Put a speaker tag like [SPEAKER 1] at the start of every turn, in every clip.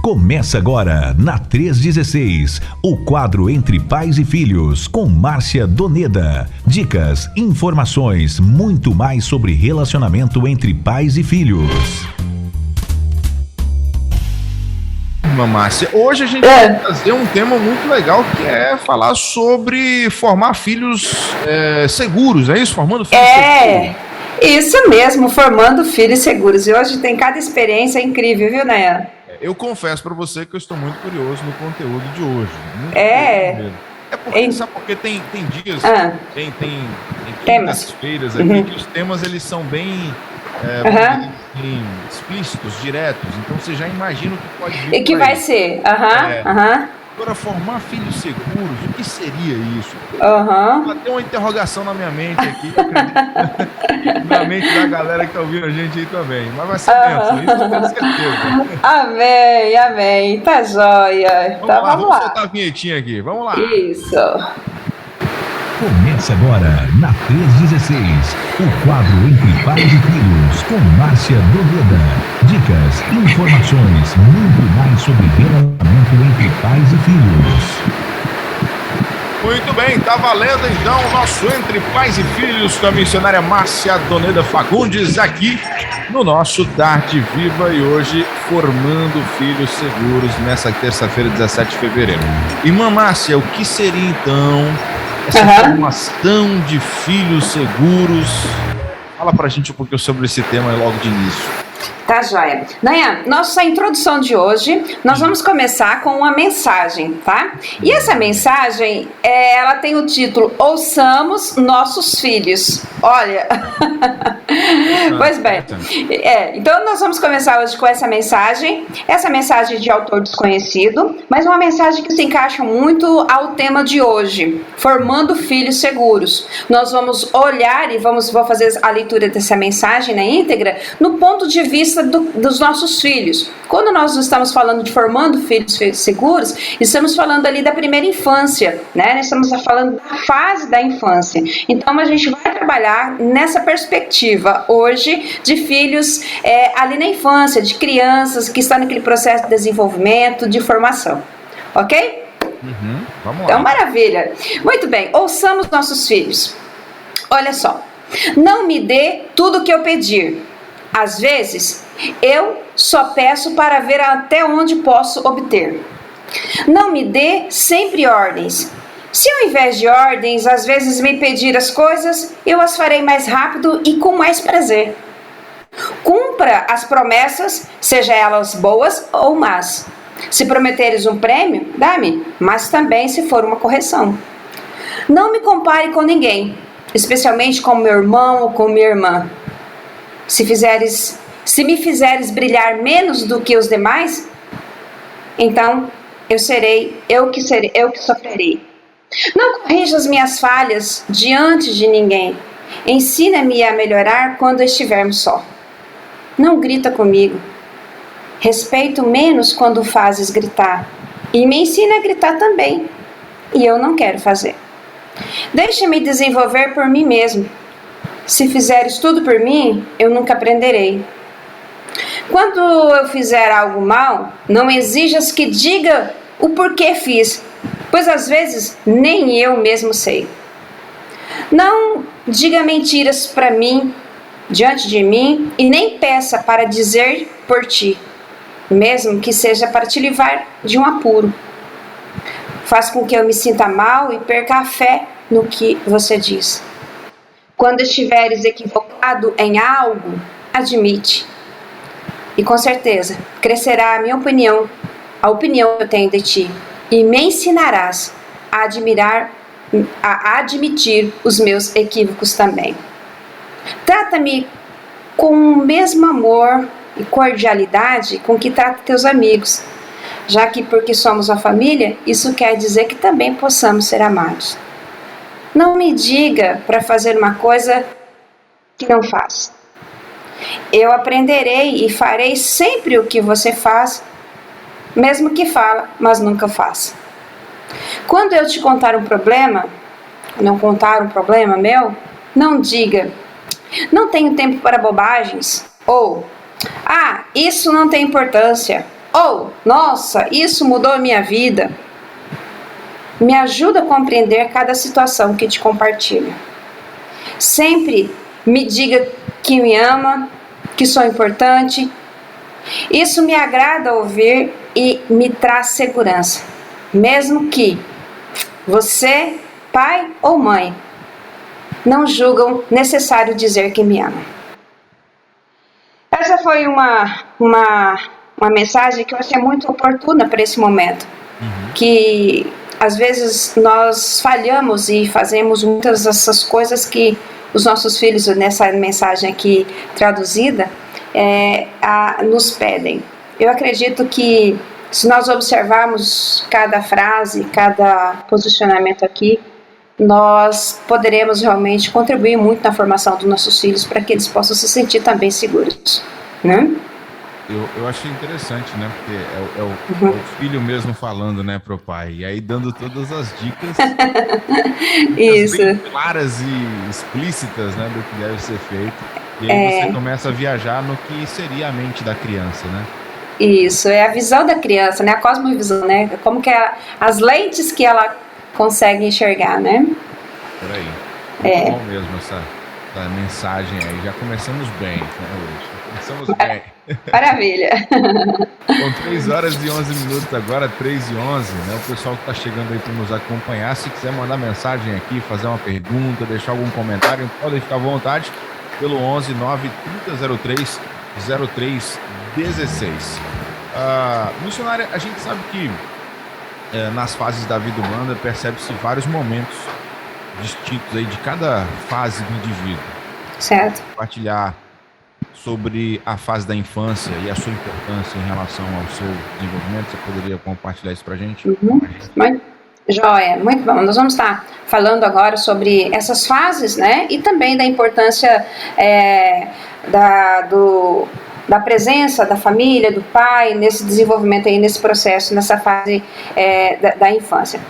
[SPEAKER 1] Começa agora, na 316, o quadro Entre Pais e Filhos, com Márcia Doneda. Dicas, informações, muito mais sobre relacionamento entre pais e filhos.
[SPEAKER 2] Márcia, hoje a gente vai trazer um tema muito legal, que é falar sobre formar filhos seguros, é isso? Formando filhos seguros.
[SPEAKER 3] Isso mesmo, formando filhos seguros. E hoje tem cada experiência incrível, viu, Nayana?
[SPEAKER 2] Eu confesso para você que eu estou muito curioso no conteúdo de hoje. Porque, sabe porque tem dias, tem quintas-feiras aqui, que os temas eles são bem explícitos, diretos. Então você já imagina o que pode vir.
[SPEAKER 3] E que vai ser.
[SPEAKER 2] Agora, formar filhos seguros, o que seria isso? Tem uma interrogação na minha mente aqui, na mente da galera que tá ouvindo a gente aí também. Mas vai ser bênção, isso eu tenho certeza.
[SPEAKER 3] Amém, tá jóia.
[SPEAKER 2] Vamos lá. Soltar a vinhetinha aqui, vamos lá.
[SPEAKER 3] Isso.
[SPEAKER 1] Começa agora, na 316, o quadro Entre Pais e Filhos, com Márcia Doneda. Dicas, informações, muito mais sobre relacionamento entre pais e filhos.
[SPEAKER 2] Muito bem, tá valendo então o nosso Entre Pais e Filhos com a missionária Márcia Doneda Fagundes aqui no nosso Tarde Viva, e hoje formando filhos seguros nessa terça-feira, 17 de fevereiro. Irmã Márcia, o que seria então essa formação de filhos seguros? Fala pra gente um pouquinho sobre esse tema logo de início.
[SPEAKER 3] Tá joia. Nayana, nossa introdução de hoje, nós vamos começar com uma mensagem, tá? E essa mensagem, ela tem o título Ouçamos Nossos Filhos. Olha, pois bem, então nós vamos começar hoje com essa mensagem de autor desconhecido, mas uma mensagem que se encaixa muito ao tema de hoje, formando filhos seguros. Nós vamos olhar e vou fazer a leitura dessa mensagem na íntegra, no ponto de vista dos nossos filhos. Quando nós estamos falando de formando filhos seguros, estamos falando ali da primeira infância, né? Estamos falando da fase da infância. Então a gente vai trabalhar nessa perspectiva hoje de filhos ali na infância, de crianças que estão naquele processo de desenvolvimento, de formação. Ok?
[SPEAKER 2] Vamos lá.
[SPEAKER 3] Então, maravilha. Muito bem, ouçamos nossos filhos. Olha só. Não me dê tudo o que eu pedir. Às vezes, eu só peço para ver até onde posso obter. Não me dê sempre ordens. Se ao invés de ordens, às vezes me pedir as coisas, eu as farei mais rápido e com mais prazer. Cumpra as promessas, seja elas boas ou más. Se prometeres um prêmio, dá-me, mas também se for uma correção. Não me compare com ninguém, especialmente com meu irmão ou com minha irmã. Se me fizeres brilhar menos do que os demais, então eu que sofrerei. Não corrija as minhas falhas diante de ninguém. Ensina-me a melhorar quando estivermos só. Não grita comigo. Respeito menos quando fazes gritar. E me ensina a gritar também. E eu não quero fazer. Deixa-me desenvolver por mim mesmo. Se fizeres tudo por mim, eu nunca aprenderei. Quando eu fizer algo mal, não exijas que diga o porquê fiz, pois às vezes nem eu mesmo sei. Não diga mentiras para mim, diante de mim, e nem peça para dizer por ti, mesmo que seja para te livrar de um apuro. Faz com que eu me sinta mal e perca a fé no que você diz. Quando estiveres equivocado em algo, admite. E com certeza crescerá a minha opinião, a opinião que eu tenho de ti, e me ensinarás a admitir os meus equívocos também. Trata-me com o mesmo amor e cordialidade com que trata teus amigos, já que porque somos uma família, isso quer dizer que também possamos ser amados. Não me diga para fazer uma coisa que não faz. Eu aprenderei e farei sempre o que você faz, mesmo que fala, mas nunca faz. Quando eu te contar um problema meu, não diga, não tenho tempo para bobagens, ou, isso não tem importância, Ou, nossa, isso mudou a minha vida. Me ajuda a compreender cada situação que te compartilho. Sempre me diga que me ama, que sou importante. Isso me agrada ouvir e me traz segurança. Mesmo que você, pai ou mãe, não julgam necessário dizer que me ama. Essa foi uma mensagem que eu achei muito oportuna para esse momento. Que às vezes nós falhamos e fazemos muitas dessas coisas que os nossos filhos, nessa mensagem aqui traduzida, nos pedem. Eu acredito que se nós observarmos cada frase, cada posicionamento aqui, nós poderemos realmente contribuir muito na formação dos nossos filhos para que eles possam se sentir também seguros, né?
[SPEAKER 2] Eu achei interessante, né? Porque é o filho mesmo falando, né, pro pai. E aí dando todas as dicas
[SPEAKER 3] Isso.
[SPEAKER 2] bem claras e explícitas, né, do que deve ser feito. E aí você começa a viajar no que seria a mente da criança, né?
[SPEAKER 3] Isso, é a visão da criança, né? A cosmovisão, né? Como que as lentes que ela consegue enxergar, né?
[SPEAKER 2] Por aí. Muito bom mesmo essa mensagem aí. Já começamos bem, né, hoje. Começamos bem.
[SPEAKER 3] Maravilha.
[SPEAKER 2] São 3 horas e 11 minutos agora, 3 e 11, né? O pessoal que está chegando aí para nos acompanhar, se quiser mandar mensagem aqui, fazer uma pergunta, deixar algum comentário, podem ficar à vontade pelo 11 9 3003 0316. Missionária, a gente sabe que nas fases da vida humana percebe-se vários momentos distintos aí de cada fase do indivíduo.
[SPEAKER 3] Certo.
[SPEAKER 2] Compartilhar sobre a fase da infância e a sua importância em relação ao seu desenvolvimento, você poderia compartilhar isso pra gente?
[SPEAKER 3] Joia, muito bom. Nós vamos estar falando agora sobre essas fases, né? E também da importância da presença da família, do pai, nesse desenvolvimento aí, nesse processo, nessa fase da infância.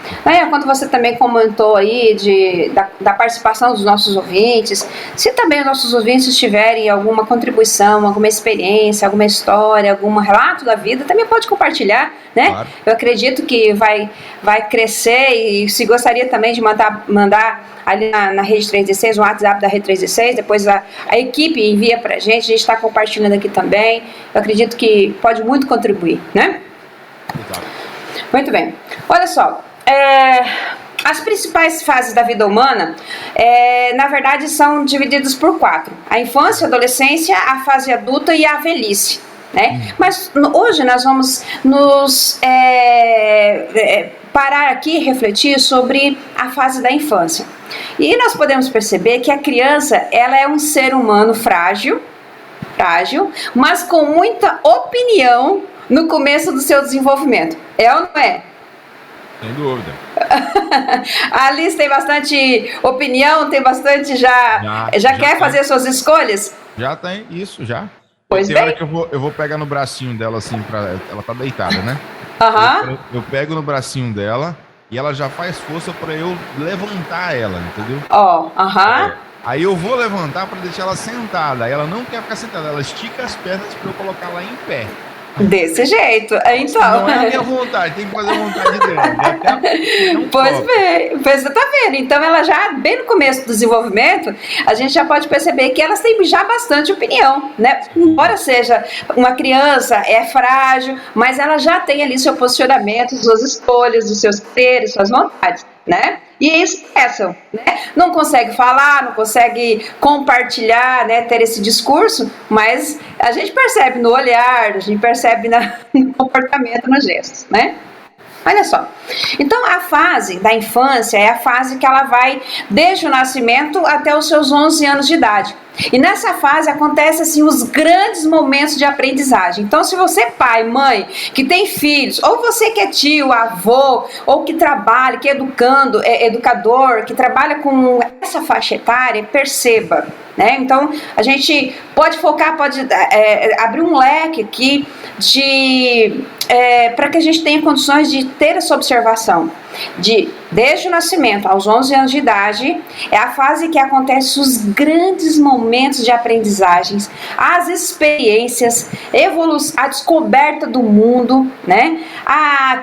[SPEAKER 3] Quando você também comentou aí da participação dos nossos ouvintes, se também os nossos ouvintes tiverem alguma contribuição, alguma experiência, alguma história, algum relato da vida, também pode compartilhar, né? Claro. Eu acredito que vai crescer, e se gostaria também de mandar ali na Rede 316, no WhatsApp da Rede 316, depois a equipe envia pra gente, a gente está compartilhando aqui também. Eu acredito que pode muito contribuir, né?
[SPEAKER 2] Exato.
[SPEAKER 3] Muito bem. Olha só, as principais fases da vida humana, na verdade, são divididas por 4. A infância, a adolescência, a fase adulta e a velhice, né? Mas hoje nós vamos nos parar aqui e refletir sobre a fase da infância. E nós podemos perceber que a criança, ela é um ser humano frágil, mas com muita opinião no começo do seu desenvolvimento. É ou não é?
[SPEAKER 2] Sem dúvida.
[SPEAKER 3] A Alice tem bastante opinião, tem bastante já quer fazer suas escolhas?
[SPEAKER 2] Já tem, isso, já.
[SPEAKER 3] Pois
[SPEAKER 2] tem
[SPEAKER 3] bem.
[SPEAKER 2] hora que eu vou pegar no bracinho dela assim, ela tá deitada, né? Eu pego no bracinho dela e ela já faz força pra eu levantar ela, entendeu? Aí eu vou levantar pra deixar ela sentada. Aí ela não quer ficar sentada, ela estica as pernas pra eu colocar ela em pé.
[SPEAKER 3] Desse jeito, então.
[SPEAKER 2] Não é a minha vontade, tem que fazer a vontade dela.
[SPEAKER 3] Pois bem, você tá vendo. Então ela já, bem no começo do desenvolvimento, a gente já pode perceber que elas têm já bastante opinião, né? Embora seja uma criança, é frágil, mas ela já tem ali seu posicionamento, suas escolhas, os seus critérios, suas vontades, né? E expressam, né? Não consegue falar, não consegue compartilhar, né? Ter esse discurso, mas a gente percebe no olhar, a gente percebe no comportamento, nos gestos, né? Olha só, então a fase da infância é a fase que ela vai desde o nascimento até os seus 11 anos de idade. E nessa fase acontecem assim, os grandes momentos de aprendizagem. Então, se você é pai, mãe, que tem filhos, ou você que é tio, avô, ou que trabalha, que é educador, que trabalha com essa faixa etária, perceba, né? Então, a gente pode focar, pode abrir um leque aqui para que a gente tenha condições de ter essa observação. desde o nascimento aos 11 anos de idade, é a fase que acontecem os grandes momentos de aprendizagens, as experiências, a descoberta do mundo, né?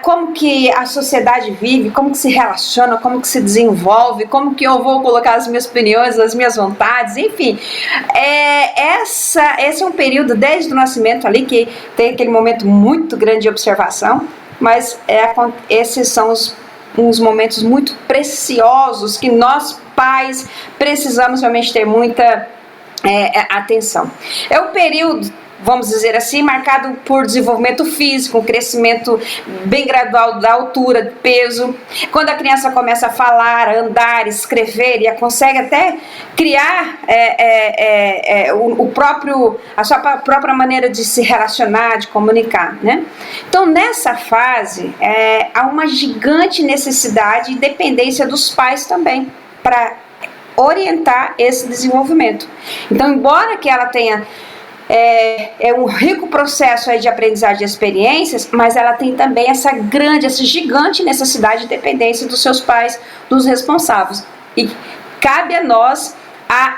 [SPEAKER 3] Como que a sociedade vive, como que se relaciona, como que se desenvolve, como que eu vou colocar as minhas opiniões, as minhas vontades, enfim. Esse é um período desde o nascimento ali que tem aquele momento muito grande de observação, mas esses são uns momentos muito preciosos que nós pais precisamos realmente ter muita atenção. É um período, vamos dizer assim, marcado por desenvolvimento físico, um crescimento bem gradual da altura, do peso. Quando a criança começa a falar, a andar, escrever e consegue até criar a sua própria maneira de se relacionar, de comunicar, né? Então, nessa fase, há uma gigante necessidade e dependência dos pais também para orientar esse desenvolvimento. Então, embora que ela tenha um rico processo aí de aprendizagem de experiências, mas ela tem também essa gigante necessidade de dependência dos seus pais, dos responsáveis. E cabe a nós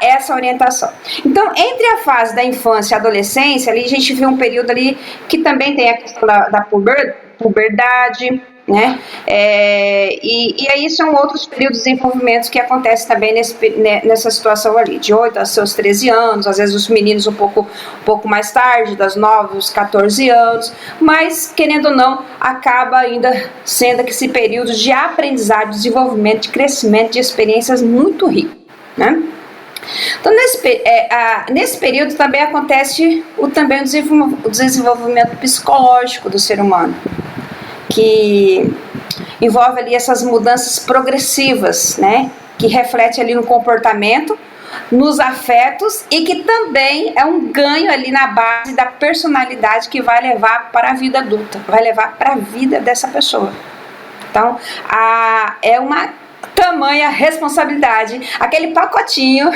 [SPEAKER 3] essa orientação. Então, entre a fase da infância e a adolescência, ali a gente vê um período ali que também tem a questão da puberdade, né? E aí são outros períodos de desenvolvimento que acontecem também nessa situação ali, de 8 aos seus 13 anos, às vezes os meninos um pouco mais tarde, das 9 aos 14 anos, mas, querendo ou não, acaba ainda sendo esse período de aprendizagem, de desenvolvimento, de crescimento, de experiências muito rico, né? Então, nesse período também acontece o desenvolvimento psicológico do ser humano, que envolve ali essas mudanças progressivas, né? Que reflete ali no comportamento, nos afetos e que também é um ganho ali na base da personalidade que vai levar para a vida adulta, vai levar para a vida dessa pessoa. Então, é uma tamanha responsabilidade, aquele pacotinho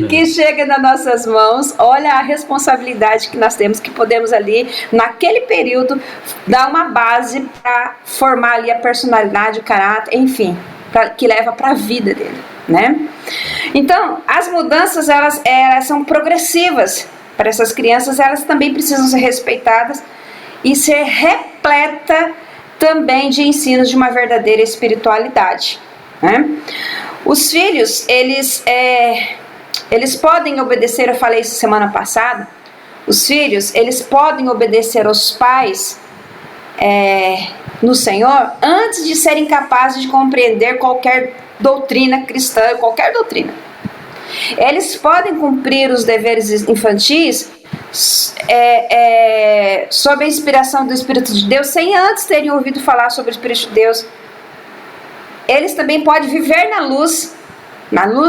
[SPEAKER 3] que chega nas nossas mãos. Olha a responsabilidade que nós temos, que podemos ali, naquele período, dar uma base para formar ali a personalidade, o caráter, enfim, que leva para a vida dele, né? Então, as mudanças, elas são progressivas para essas crianças, elas também precisam ser respeitadas e ser repleta também de ensinos de uma verdadeira espiritualidade, né? Os filhos, eles podem obedecer, eu falei isso semana passada, os filhos, eles podem obedecer aos pais no Senhor antes de serem capazes de compreender qualquer doutrina cristã, qualquer doutrina. Eles podem cumprir os deveres infantis sob a inspiração do Espírito de Deus, sem antes terem ouvido falar sobre o Espírito de Deus. Eles também podem viver na luz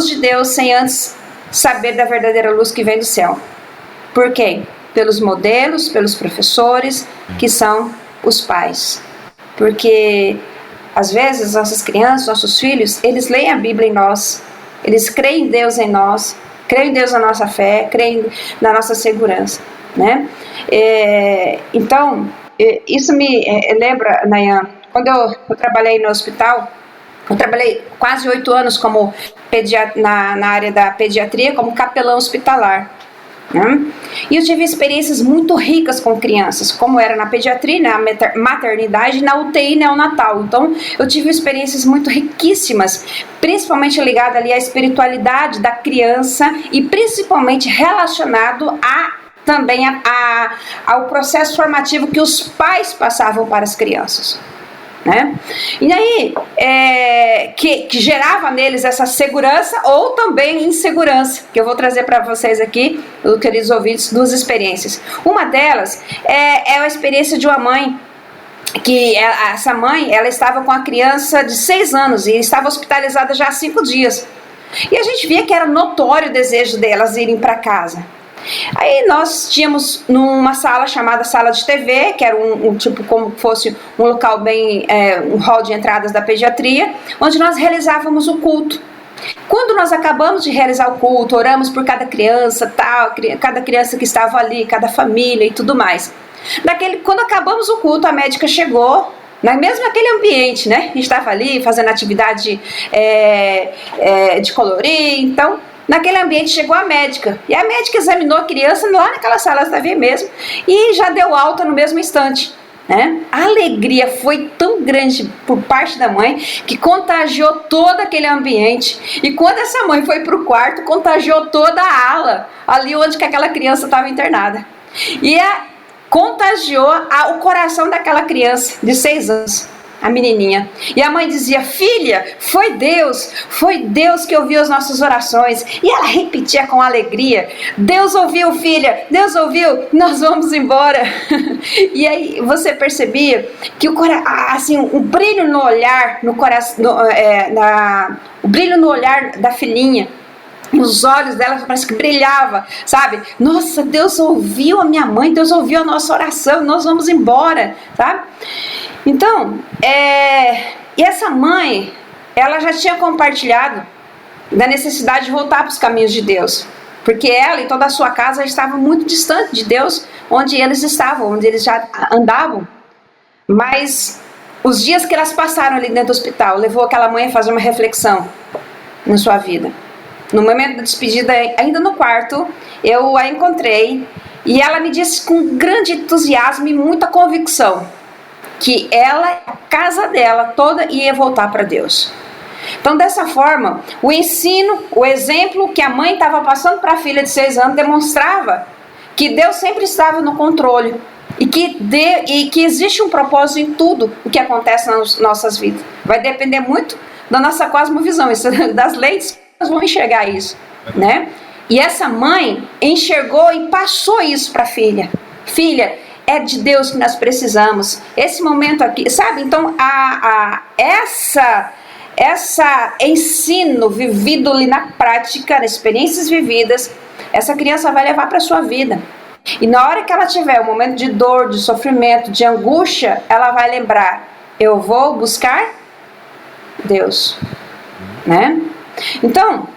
[SPEAKER 3] de Deus, sem antes saber da verdadeira luz que vem do céu. Por quê? Pelos modelos, pelos professores, que são os pais. Porque, às vezes, nossas crianças, nossos filhos, eles leem a Bíblia em nós, eles creem em Deus em nós, creem em Deus na nossa fé, creem na nossa segurança, né? Então, isso me lembra, Nayan, quando eu trabalhei no hospital, eu trabalhei quase 8 anos como na área da pediatria, como capelão hospitalar, né? E eu tive experiências muito ricas com crianças, como era na pediatria, na maternidade, na UTI neonatal. Então, eu tive experiências muito riquíssimas, principalmente ligada ali à espiritualidade da criança e principalmente relacionado também ao processo formativo que os pais passavam para as crianças, né? E aí, que gerava neles essa segurança ou também insegurança, que eu vou trazer para vocês aqui, queridos ouvintes, 2 experiências. Uma delas é a experiência de uma mãe, que essa mãe, ela estava com a criança de 6 anos e estava hospitalizada já há 5 dias. E a gente via que era notório o desejo delas irem para casa. Aí nós tínhamos numa sala chamada sala de TV, que era um tipo como fosse um local bem, um hall de entradas da pediatria, onde nós realizávamos o culto. Quando nós acabamos de realizar o culto, oramos por cada criança, cada criança que estava ali, cada família e tudo mais. Quando acabamos o culto, a médica chegou mesmo aquele ambiente, né? A gente estava ali fazendo atividade de colorir, então, naquele ambiente chegou a médica. E a médica examinou a criança lá naquela sala da via mesmo e já deu alta no mesmo instante. Né? A alegria foi tão grande por parte da mãe que contagiou todo aquele ambiente. E quando essa mãe foi para o quarto, contagiou toda a ala, ali onde que aquela criança estava internada. E contagiou o coração daquela criança de 6 anos, a menininha. E a mãe dizia: filha, foi Deus que ouviu as nossas orações. E ela repetia com alegria: Deus ouviu, filha, Deus ouviu, nós vamos embora. E aí você percebia que o brilho no olhar, no coração, o brilho no olhar da filhinha, os olhos dela parece que brilhava, sabe? Nossa, Deus ouviu a minha mãe, Deus ouviu a nossa oração, nós vamos embora, sabe? Então, e essa mãe, ela já tinha compartilhado da necessidade de voltar para os caminhos de Deus, porque ela e toda a sua casa estavam muito distante de Deus, onde eles estavam, onde eles já andavam. Mas os dias que elas passaram ali dentro do hospital levou aquela mãe a fazer uma reflexão na sua vida. No momento da despedida, ainda no quarto, eu a encontrei e ela me disse com grande entusiasmo e muita convicção que ela, a casa dela toda, ia voltar para Deus. Então, dessa forma, o ensino, o exemplo que a mãe estava passando para a filha de 6 anos demonstrava que Deus sempre estava no controle e que existe um propósito em tudo o que acontece nas nossas vidas. Vai depender muito da nossa cosmovisão, das leis. Nós vamos enxergar isso, né? E essa mãe enxergou e passou isso para a filha. Filha, é de Deus que nós precisamos. Esse momento aqui, sabe? Então, essa ensino vivido ali na prática, experiências vividas, essa criança vai levar para a sua vida. E na hora que ela tiver um momento de dor, de sofrimento, de angústia, ela vai lembrar: eu vou buscar Deus, né? Então,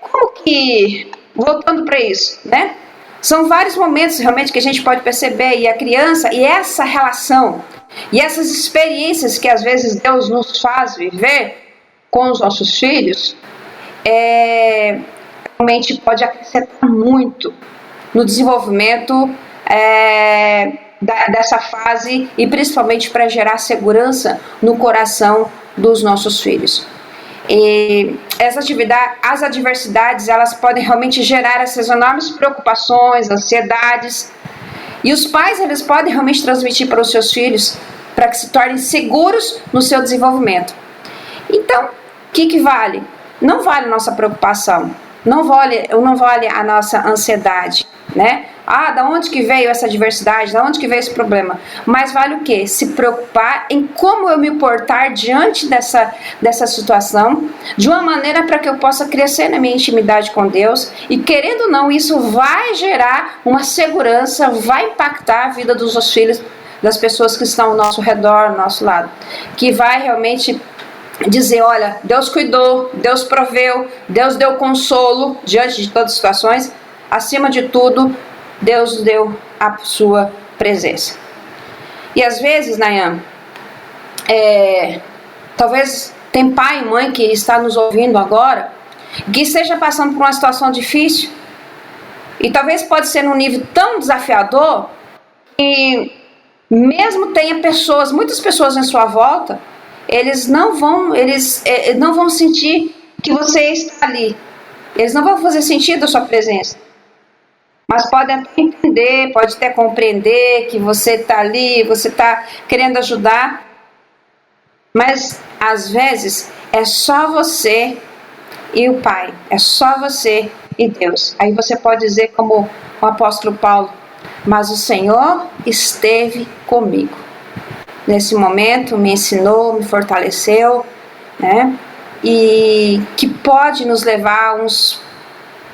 [SPEAKER 3] como que, voltando para isso, né? São vários momentos realmente que a gente pode perceber, e a criança, e essa relação, e essas experiências que às vezes Deus nos faz viver com os nossos filhos, realmente pode acrescentar muito no desenvolvimento dessa fase, e principalmente para gerar segurança no coração dos nossos filhos. E as adversidades, elas podem realmente gerar essas enormes preocupações, ansiedades, e os pais, eles podem realmente transmitir para os seus filhos, para que se tornem seguros no seu desenvolvimento. Então, o que vale? Não vale a nossa preocupação, não vale a nossa ansiedade, né? Da onde que veio essa adversidade, da onde que veio esse problema? Mas vale o quê? Se preocupar em como eu me portar diante dessa situação, de uma maneira para que eu possa crescer na minha intimidade com Deus, e querendo ou não, isso vai gerar uma segurança, vai impactar a vida dos nossos filhos, das pessoas que estão ao nosso redor, ao nosso lado, que vai realmente dizer: olha, Deus cuidou, Deus proveu, Deus deu consolo diante de todas as situações, acima de tudo, Deus deu a sua presença. E às vezes, Nayan, talvez tem pai e mãe que está nos ouvindo agora, que esteja passando por uma situação difícil, e talvez pode ser num nível tão desafiador, que mesmo tenha muitas pessoas em sua volta, eles não vão sentir que você está ali, eles não vão fazer sentido a sua presença. Mas pode até entender, pode até compreender que você está ali, você está querendo ajudar. Mas, às vezes, é só você e o Pai. É só você e Deus. Aí você pode dizer como o apóstolo Paulo: mas o Senhor esteve comigo. Nesse momento, me ensinou, me fortaleceu, né? E que pode nos levar a uns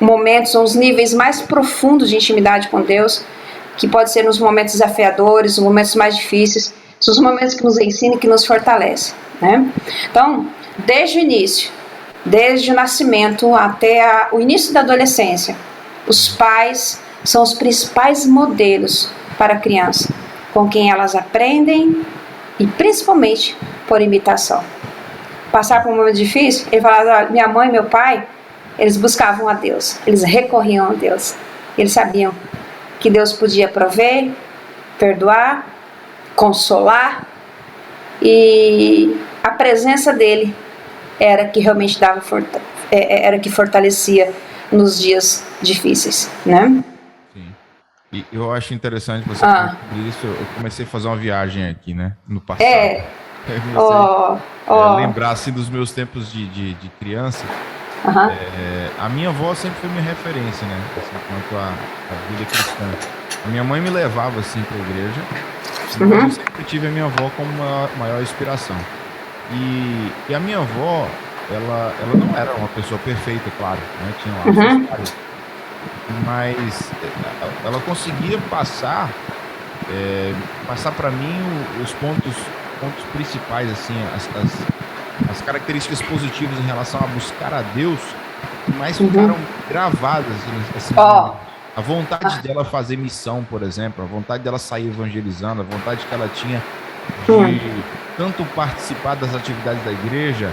[SPEAKER 3] momentos, uns níveis mais profundos de intimidade com Deus, que pode ser nos momentos desafiadores, nos momentos mais difíceis, são os momentos que nos ensinam e que nos fortalecem, né? Então, desde o início, desde o nascimento até o início da adolescência, os pais são os principais modelos para a criança. com quem elas aprendem e principalmente por imitação. Passar por um momento difícil, ele falava, minha mãe e meu pai, eles buscavam a Deus, eles recorriam a Deus, eles sabiam que Deus podia prover, perdoar, consolar, e a presença dele era que realmente era que fortalecia nos dias difíceis, né?
[SPEAKER 2] Sim. E eu acho interessante você falar sobre isso. Eu comecei a fazer uma viagem aqui, né, no passado. Eu comecei lembrar assim dos meus tempos de criança. A minha avó sempre foi minha referência, né, assim, quanto à vida cristã. A minha mãe me levava assim para a igreja. Eu sempre tive a minha avó como uma maior inspiração. E a minha avó, ela não era uma pessoa perfeita, claro, né? Tinha lá suas falhas, mas ela conseguia passar para mim os pontos principais, assim, as características positivas em relação a buscar a Deus, que mais ficaram gravadas assim, a vontade dela fazer missão, por exemplo, a vontade dela sair evangelizando, a vontade que ela tinha de tanto participar das atividades da igreja,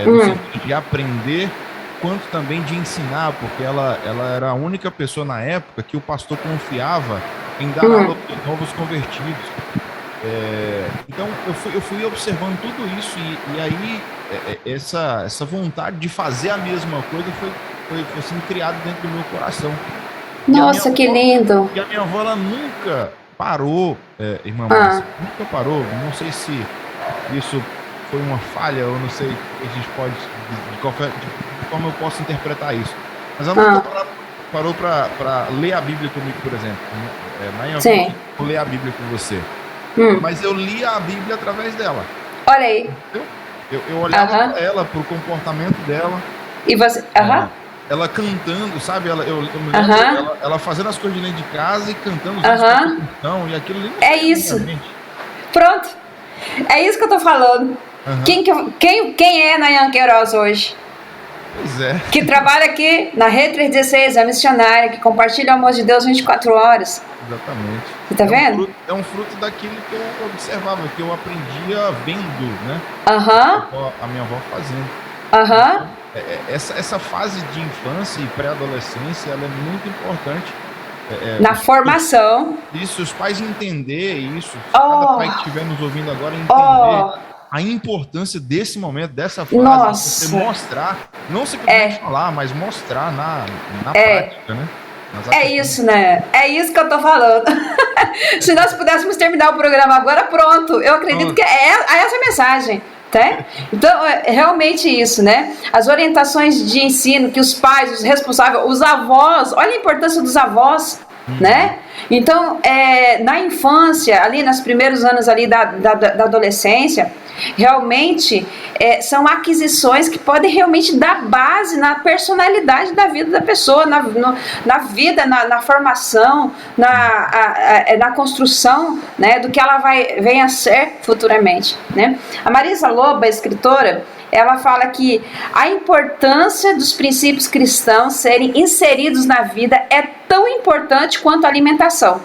[SPEAKER 2] no sentido de aprender, quanto também de ensinar, porque ela era a única pessoa na época que o pastor confiava em dar aula para novos convertidos. Então eu fui observando tudo isso e aí essa vontade de fazer a mesma coisa foi sendo criada dentro do meu coração.
[SPEAKER 3] Nossa, que lindo!
[SPEAKER 2] E a minha avó, ela nunca parou, irmã Márcia, nunca parou. Não sei se isso foi uma falha, ou não sei, a gente pode, de como eu posso interpretar isso. Mas ela nunca parou para ler a Bíblia comigo, por exemplo. Sim. Eu ler a Bíblia com você. Mas eu lia a Bíblia através dela.
[SPEAKER 3] Olha aí.
[SPEAKER 2] Eu olhava para ela, para o comportamento dela.
[SPEAKER 3] E você...
[SPEAKER 2] Ela cantando, sabe? Eu me lembro ela fazendo as coisas dentro de casa e cantando os e aquilo ali.
[SPEAKER 3] É isso. Pronto. É isso que eu tô falando. Quem é Nayan Queiroz hoje?
[SPEAKER 2] Pois é.
[SPEAKER 3] Que trabalha aqui na Rede 316, a missionária, que compartilha o amor de Deus 24 horas.
[SPEAKER 2] Exatamente.
[SPEAKER 3] Você tá vendo?
[SPEAKER 2] É um fruto daquilo que eu observava, que eu aprendia vendo, né? A minha avó fazendo. Essa fase de infância e pré-adolescência, ela é muito importante.
[SPEAKER 3] Na formação.
[SPEAKER 2] Isso, os pais entender isso. Cada pai que estiver nos ouvindo agora entender a importância desse momento, dessa fase. Você mostrar, não simplesmente falar, mas mostrar na prática, né?
[SPEAKER 3] É isso, né? É isso que eu tô falando. Se nós pudéssemos terminar o programa agora, pronto. Eu acredito que é essa a mensagem. Tá? Então, é realmente isso, né? As orientações de ensino que os pais, os responsáveis, os avós, olha a importância dos avós, né? Então, na infância, ali nos primeiros anos ali da adolescência, realmente são aquisições que podem realmente dar base na personalidade da vida da pessoa, na vida, na formação, na construção, né, do que ela venha a ser futuramente, né? A Marisa Lobo, a escritora, ela fala que a importância dos princípios cristãos serem inseridos na vida é tão importante quanto a alimentação,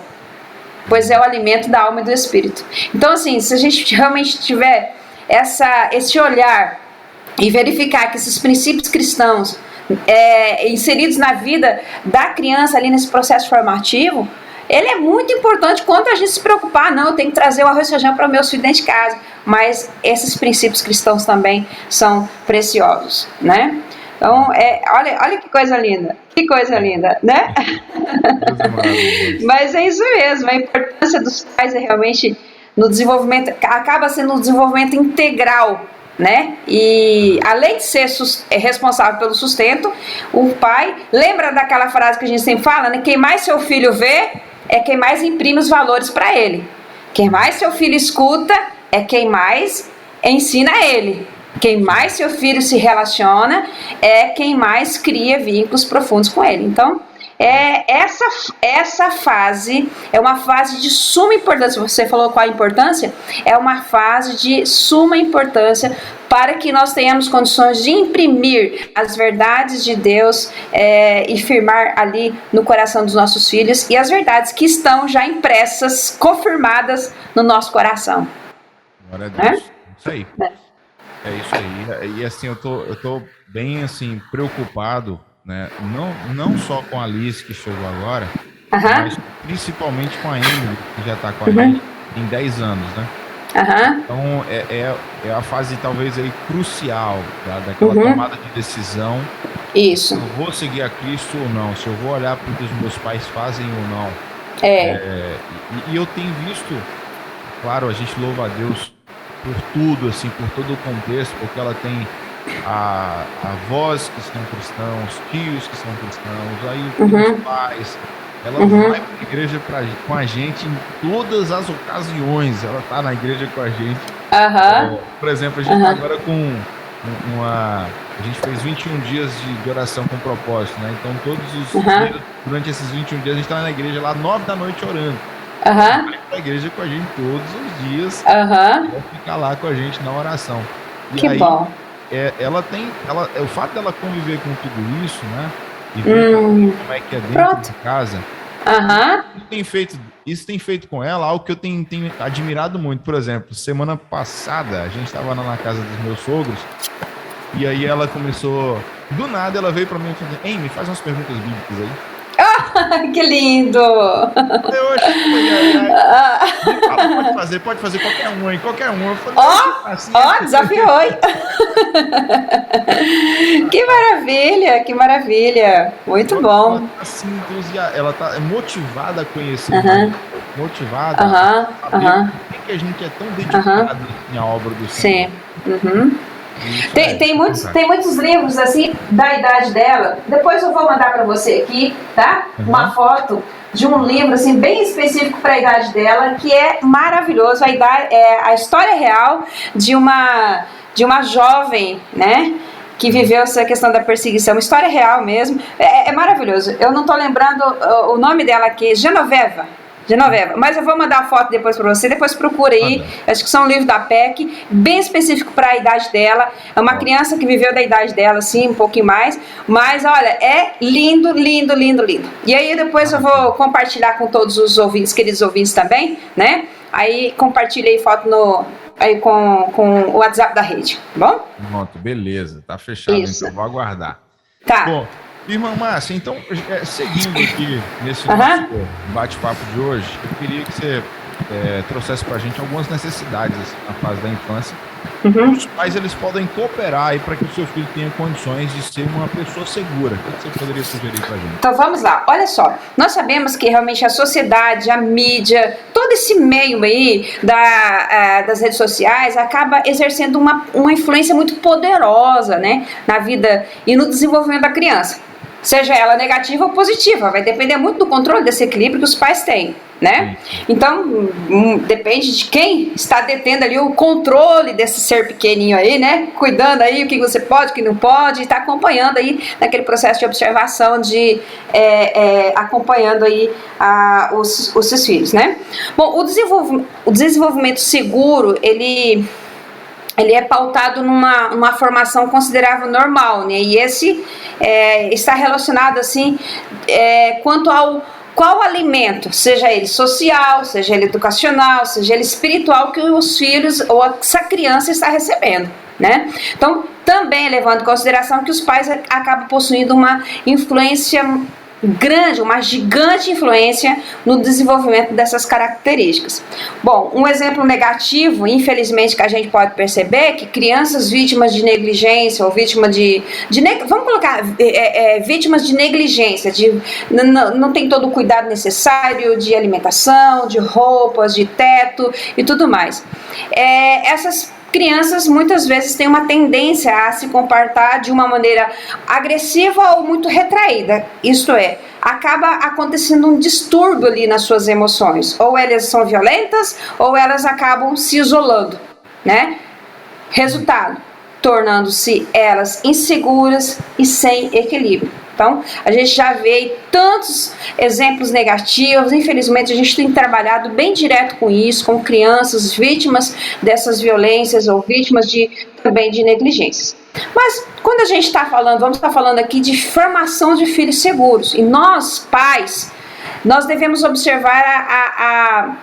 [SPEAKER 3] pois é o alimento da alma e do espírito. Então, assim, se a gente realmente tiver esse olhar e verificar que esses princípios cristãos inseridos na vida da criança ali nesse processo formativo, ele é muito importante quanto a gente se preocupar. Não, eu tenho que trazer o arroz e feijão para o meu filho dentro de casa, mas esses princípios cristãos também são preciosos, né? Então, olha que coisa linda, né? Mas é isso mesmo, a importância dos pais é realmente no desenvolvimento, acaba sendo um desenvolvimento integral, né? E além de ser responsável pelo sustento, o pai, lembra daquela frase que a gente sempre fala, né? Quem mais seu filho vê é quem mais imprime os valores para ele. Quem mais seu filho escuta é quem mais ensina ele. Quem mais seu filho se relaciona é quem mais cria vínculos profundos com ele. Então, essa fase é uma fase de suma importância. Você falou qual a importância? É uma fase de suma importância para que nós tenhamos condições de imprimir as verdades de Deus e firmar ali no coração dos nossos filhos e as verdades que estão já impressas, confirmadas no nosso coração.
[SPEAKER 2] Glória a Deus. Isso aí. É isso aí. E assim, eu tô bem assim, preocupado, né? Não só com a Alice que chegou agora, mas principalmente com a Emily, que já está com a gente em 10 anos, né? Então é a fase talvez aí crucial, tá? Daquela tomada de decisão.
[SPEAKER 3] Isso.
[SPEAKER 2] Se eu vou seguir a Cristo ou não, se eu vou olhar para o que os meus pais fazem ou não. E eu tenho visto, claro, a gente louva a Deus por tudo, assim, por todo o contexto, porque ela tem avós que são cristãos, tios que são cristãos, aí os pais. Ela vai para a igreja com a gente em todas as ocasiões. Ela está na igreja com a gente. Por exemplo, a gente está agora com a gente fez 21 dias de oração com propósito, né? Então todos os dias, durante esses 21 dias, a gente está na igreja lá 9 da noite orando. Ela vai para a igreja com a gente todos os dias. Vai ficar lá com a gente na oração. E
[SPEAKER 3] que
[SPEAKER 2] aí,
[SPEAKER 3] bom.
[SPEAKER 2] O fato dela conviver com tudo isso, né? E ver como é que é dentro de casa. Isso tem feito com ela algo que eu tenho admirado muito. Por exemplo, semana passada a gente estava na casa dos meus sogros e aí ela começou, do nada ela veio para mim e falou: "Ei, me faz umas perguntas bíblicas aí."
[SPEAKER 3] Que lindo!
[SPEAKER 2] Eu achei, pode fazer qualquer um aí, qualquer um. Eu falei,
[SPEAKER 3] desafiou, hein? Que maravilha, muito bom.
[SPEAKER 2] Assim, ela tá motivada a conhecer, motivada a saber por que a gente é tão dedicado à obra do Senhor.
[SPEAKER 3] Sim. Tem muitos livros assim da idade dela. Depois eu vou mandar para você aqui, tá? Uma foto de um livro assim bem específico para a idade dela, que é maravilhoso. A história real de uma jovem, né? Que viveu essa questão da perseguição. História real mesmo. É maravilhoso. Eu não estou lembrando o nome dela aqui. Genoveva, mas eu vou mandar a foto depois para você, depois procura aí, acho que são livros da PEC, bem específico para a idade dela, é uma criança que viveu da idade dela, assim, um pouquinho mais, mas olha, é lindo, lindo, lindo, lindo. E aí depois eu vou compartilhar com todos os ouvintes, queridos ouvintes também, né, aí compartilha aí foto com o WhatsApp da rede, tá bom?
[SPEAKER 2] Pronto, beleza, tá fechado,
[SPEAKER 3] Isso.
[SPEAKER 2] Então vou aguardar.
[SPEAKER 3] Tá.
[SPEAKER 2] Bom, irmã Márcia, então, seguindo aqui nesse nosso bate-papo de hoje, eu queria que você trouxesse para a gente algumas necessidades assim, na fase da infância. Os pais eles podem cooperar aí para que o seu filho tenha condições de ser uma pessoa segura. O que você poderia sugerir para a gente?
[SPEAKER 3] Então vamos lá, olha só, nós sabemos que realmente a sociedade, a mídia, todo esse meio aí das redes sociais acaba exercendo uma influência muito poderosa, né, na vida e no desenvolvimento da criança. Seja ela negativa ou positiva, vai depender muito do controle desse equilíbrio que os pais têm, né? Então, depende de quem está detendo ali o controle desse ser pequenininho aí, né? Cuidando aí o que você pode, o que não pode, está acompanhando aí naquele processo de observação, acompanhando aí os seus filhos, né? Bom, o desenvolvimento seguro, ele é pautado numa formação considerável normal, né? E esse está relacionado assim quanto ao qual alimento, seja ele social, seja ele educacional, seja ele espiritual, que os filhos ou essa criança está recebendo, né? Então, também levando em consideração que os pais acabam possuindo uma influência grande, uma gigante influência no desenvolvimento dessas características. Bom, um exemplo negativo, infelizmente, que a gente pode perceber é que crianças vítimas de negligência ou vítimas vamos colocar vítimas de negligência, não tem todo o cuidado necessário de alimentação, de roupas, de teto e tudo mais. Essas crianças muitas vezes têm uma tendência a se comportar de uma maneira agressiva ou muito retraída, isto é, acaba acontecendo um distúrbio ali nas suas emoções, ou elas são violentas ou elas acabam se isolando, né? Resultado, tornando-se elas inseguras e sem equilíbrio. Então, a gente já vê tantos exemplos negativos. Infelizmente, a gente tem trabalhado bem direto com isso, com crianças vítimas dessas violências ou vítimas também de negligências. Mas, quando a gente está falando, vamos estar falando aqui de formação de filhos seguros. E nós, pais, nós devemos observar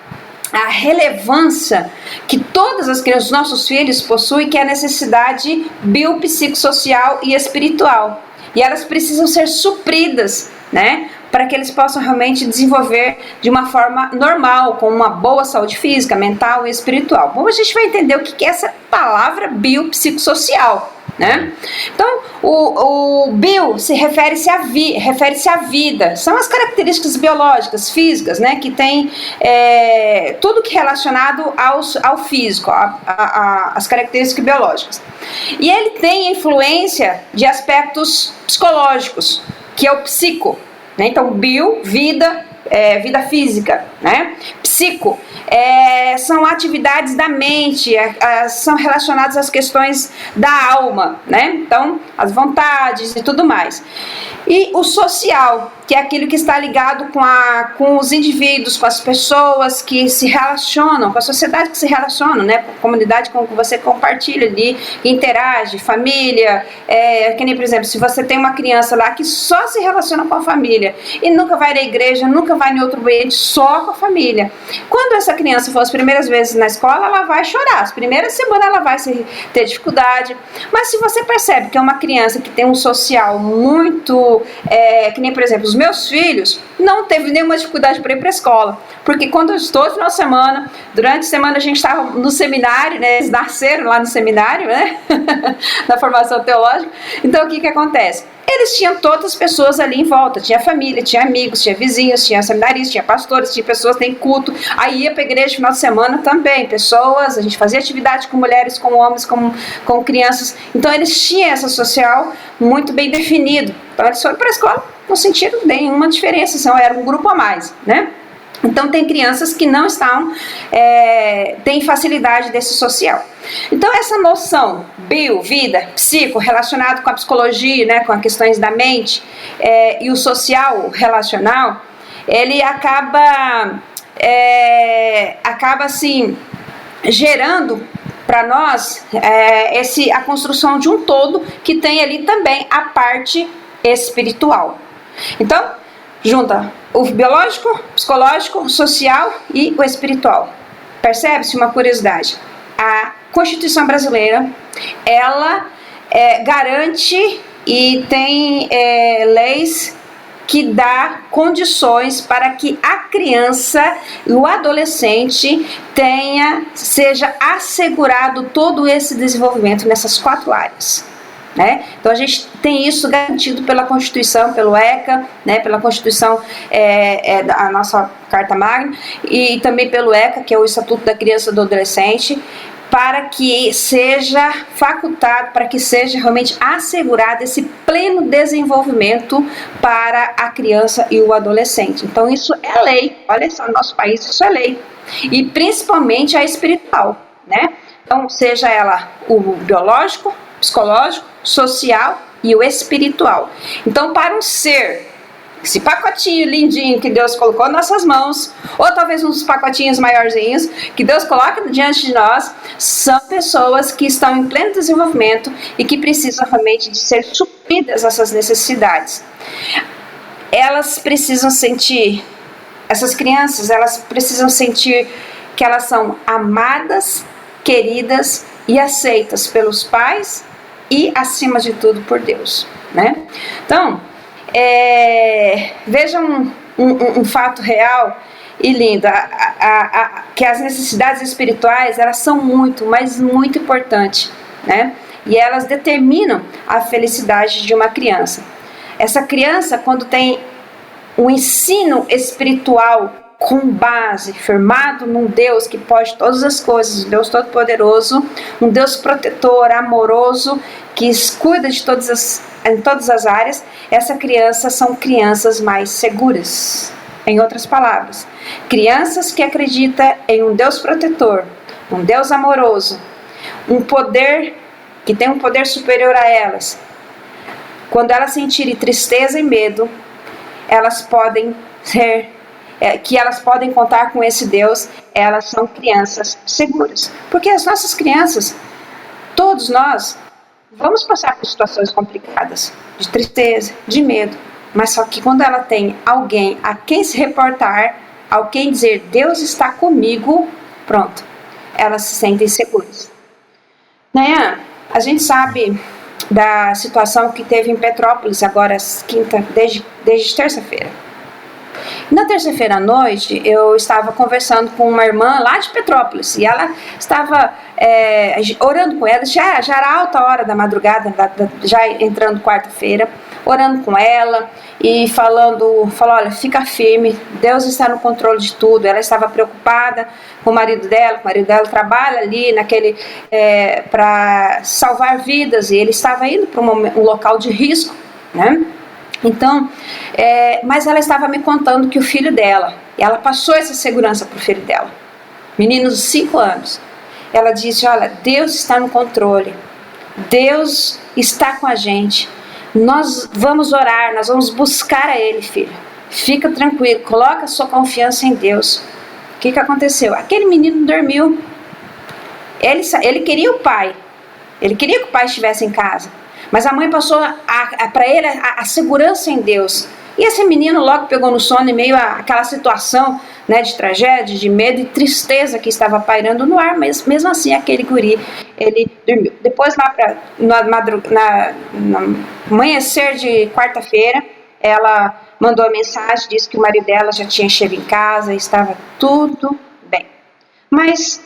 [SPEAKER 3] a relevância que todas as crianças, os nossos filhos, possuem, que é a necessidade biopsicossocial e espiritual. E elas precisam ser supridas, né, para que eles possam realmente desenvolver de uma forma normal, com uma boa saúde física, mental e espiritual. Bom, a gente vai entender o que é essa palavra biopsicossocial, né? Então, o bio se refere-se à vida. São as características biológicas, físicas, né, que tem tudo que é relacionado ao físico, as características biológicas. E ele tem influência de aspectos psicológicos, que é o psico, né? Então, bio, vida física, né? Psico, são atividades da mente, são relacionadas às questões da alma, né? Então, as vontades e tudo mais. E o social, que é aquilo que está ligado com os indivíduos, com as pessoas que se relacionam, com a sociedade que se relaciona, né? Com a comunidade com que você compartilha ali, interage, família, que nem, por exemplo, se você tem uma criança lá que só se relaciona com a família e nunca vai na igreja, nunca vai em outro ambiente, só com a família. Quando essa criança for as primeiras vezes na escola, ela vai chorar. As primeiras semanas ela vai ter dificuldade. Mas se você percebe que é uma criança que tem um social muito... que nem, por exemplo, os meus filhos não teve nenhuma dificuldade para ir para a escola. Porque quando eu estou no final de semana, durante a semana a gente estava no seminário, né? Eles nasceram lá no seminário, né? Na formação teológica. Então, o que acontece? Eles tinham todas as pessoas ali em volta, tinha família, tinha amigos, tinha vizinhos, tinha seminaristas, tinha pastores, tinha pessoas, tem culto, aí ia para a igreja no final de semana também, pessoas, a gente fazia atividade com mulheres, com homens, com crianças, então eles tinham essa social muito bem definido, então eles foram para a escola, não sentiram nenhuma diferença, então era um grupo a mais, né? Então, tem crianças que não têm facilidade desse social. Então, essa noção bio, vida, psico, relacionado com a psicologia, né, com as questões da mente, e o social relacional, ele acaba assim, gerando para nós a construção de um todo que tem ali também a parte espiritual. Então, junta o biológico, psicológico, social e o espiritual. Percebe-se uma curiosidade? A Constituição brasileira, ela garante e tem leis que dá condições para que a criança e o adolescente seja assegurado todo esse desenvolvimento nessas 4 áreas. Né? Então a gente tem isso garantido pela Constituição, pelo ECA, né? Pela Constituição, a nossa Carta Magna, e também pelo ECA, que é o Estatuto da Criança e do Adolescente, para que seja facultado, para que seja realmente assegurado esse pleno desenvolvimento para a criança e o adolescente. Então isso é lei, olha só, no nosso país isso é lei, e principalmente a espiritual, né? Então seja ela o biológico, psicológico, social e o espiritual. Então, para um ser, esse pacotinho lindinho que Deus colocou nas nossas mãos, ou talvez uns pacotinhos maiorzinhos que Deus coloca diante de nós, são pessoas que estão em pleno desenvolvimento e que precisam realmente de ser supridas essas necessidades. Elas precisam sentir, essas crianças, elas precisam sentir que elas são amadas, queridas e aceitas pelos pais e, acima de tudo, por Deus, né? Então, vejam um fato real e lindo, que as necessidades espirituais, elas são muito, mas muito importantes, né? E elas determinam a felicidade de uma criança. Essa criança, quando tem um ensino espiritual com base, firmado num Deus que pode todas as coisas, um Deus todo-poderoso, um Deus protetor, amoroso, que cuida de em todas as áreas, essa criança são crianças mais seguras. Em outras palavras, crianças que acreditam em um Deus protetor, um Deus amoroso, um poder que tem um poder superior a elas, quando elas sentirem tristeza e medo, elas podem que elas podem contar com esse Deus, elas são crianças seguras. Porque as nossas crianças, todos nós, vamos passar por situações complicadas, de tristeza, de medo, mas só que quando ela tem alguém a quem se reportar, a quem dizer, Deus está comigo, pronto, elas se sentem seguras. Nayan, a gente sabe da situação que teve em Petrópolis agora, desde terça-feira. Na terça-feira à noite, eu estava conversando com uma irmã lá de Petrópolis, e ela estava orando com ela, já era alta hora da madrugada, já entrando quarta-feira, orando com ela e falou, olha, fica firme, Deus está no controle de tudo. Ela estava preocupada com o marido dela trabalha ali para salvar vidas, e ele estava indo para um local de risco, né? Então, mas ela estava me contando que o filho dela, ela passou essa segurança para o filho dela, menino de 5 anos. Ela disse, olha, Deus está no controle, Deus está com a gente, nós vamos orar, nós vamos buscar a Ele, filho, fica tranquilo, coloca a sua confiança em Deus. O que aconteceu? Aquele menino dormiu, ele queria o pai, ele queria que o pai estivesse em casa, mas a mãe passou para ele a segurança em Deus. E esse menino logo pegou no sono, em meio àquela situação, né, de tragédia, de medo e tristeza que estava pairando no ar, mas mesmo assim aquele guri, ele dormiu. Depois lá no amanhecer de quarta-feira, ela mandou a mensagem, disse que o marido dela já tinha chegado em casa, estava tudo bem. Mas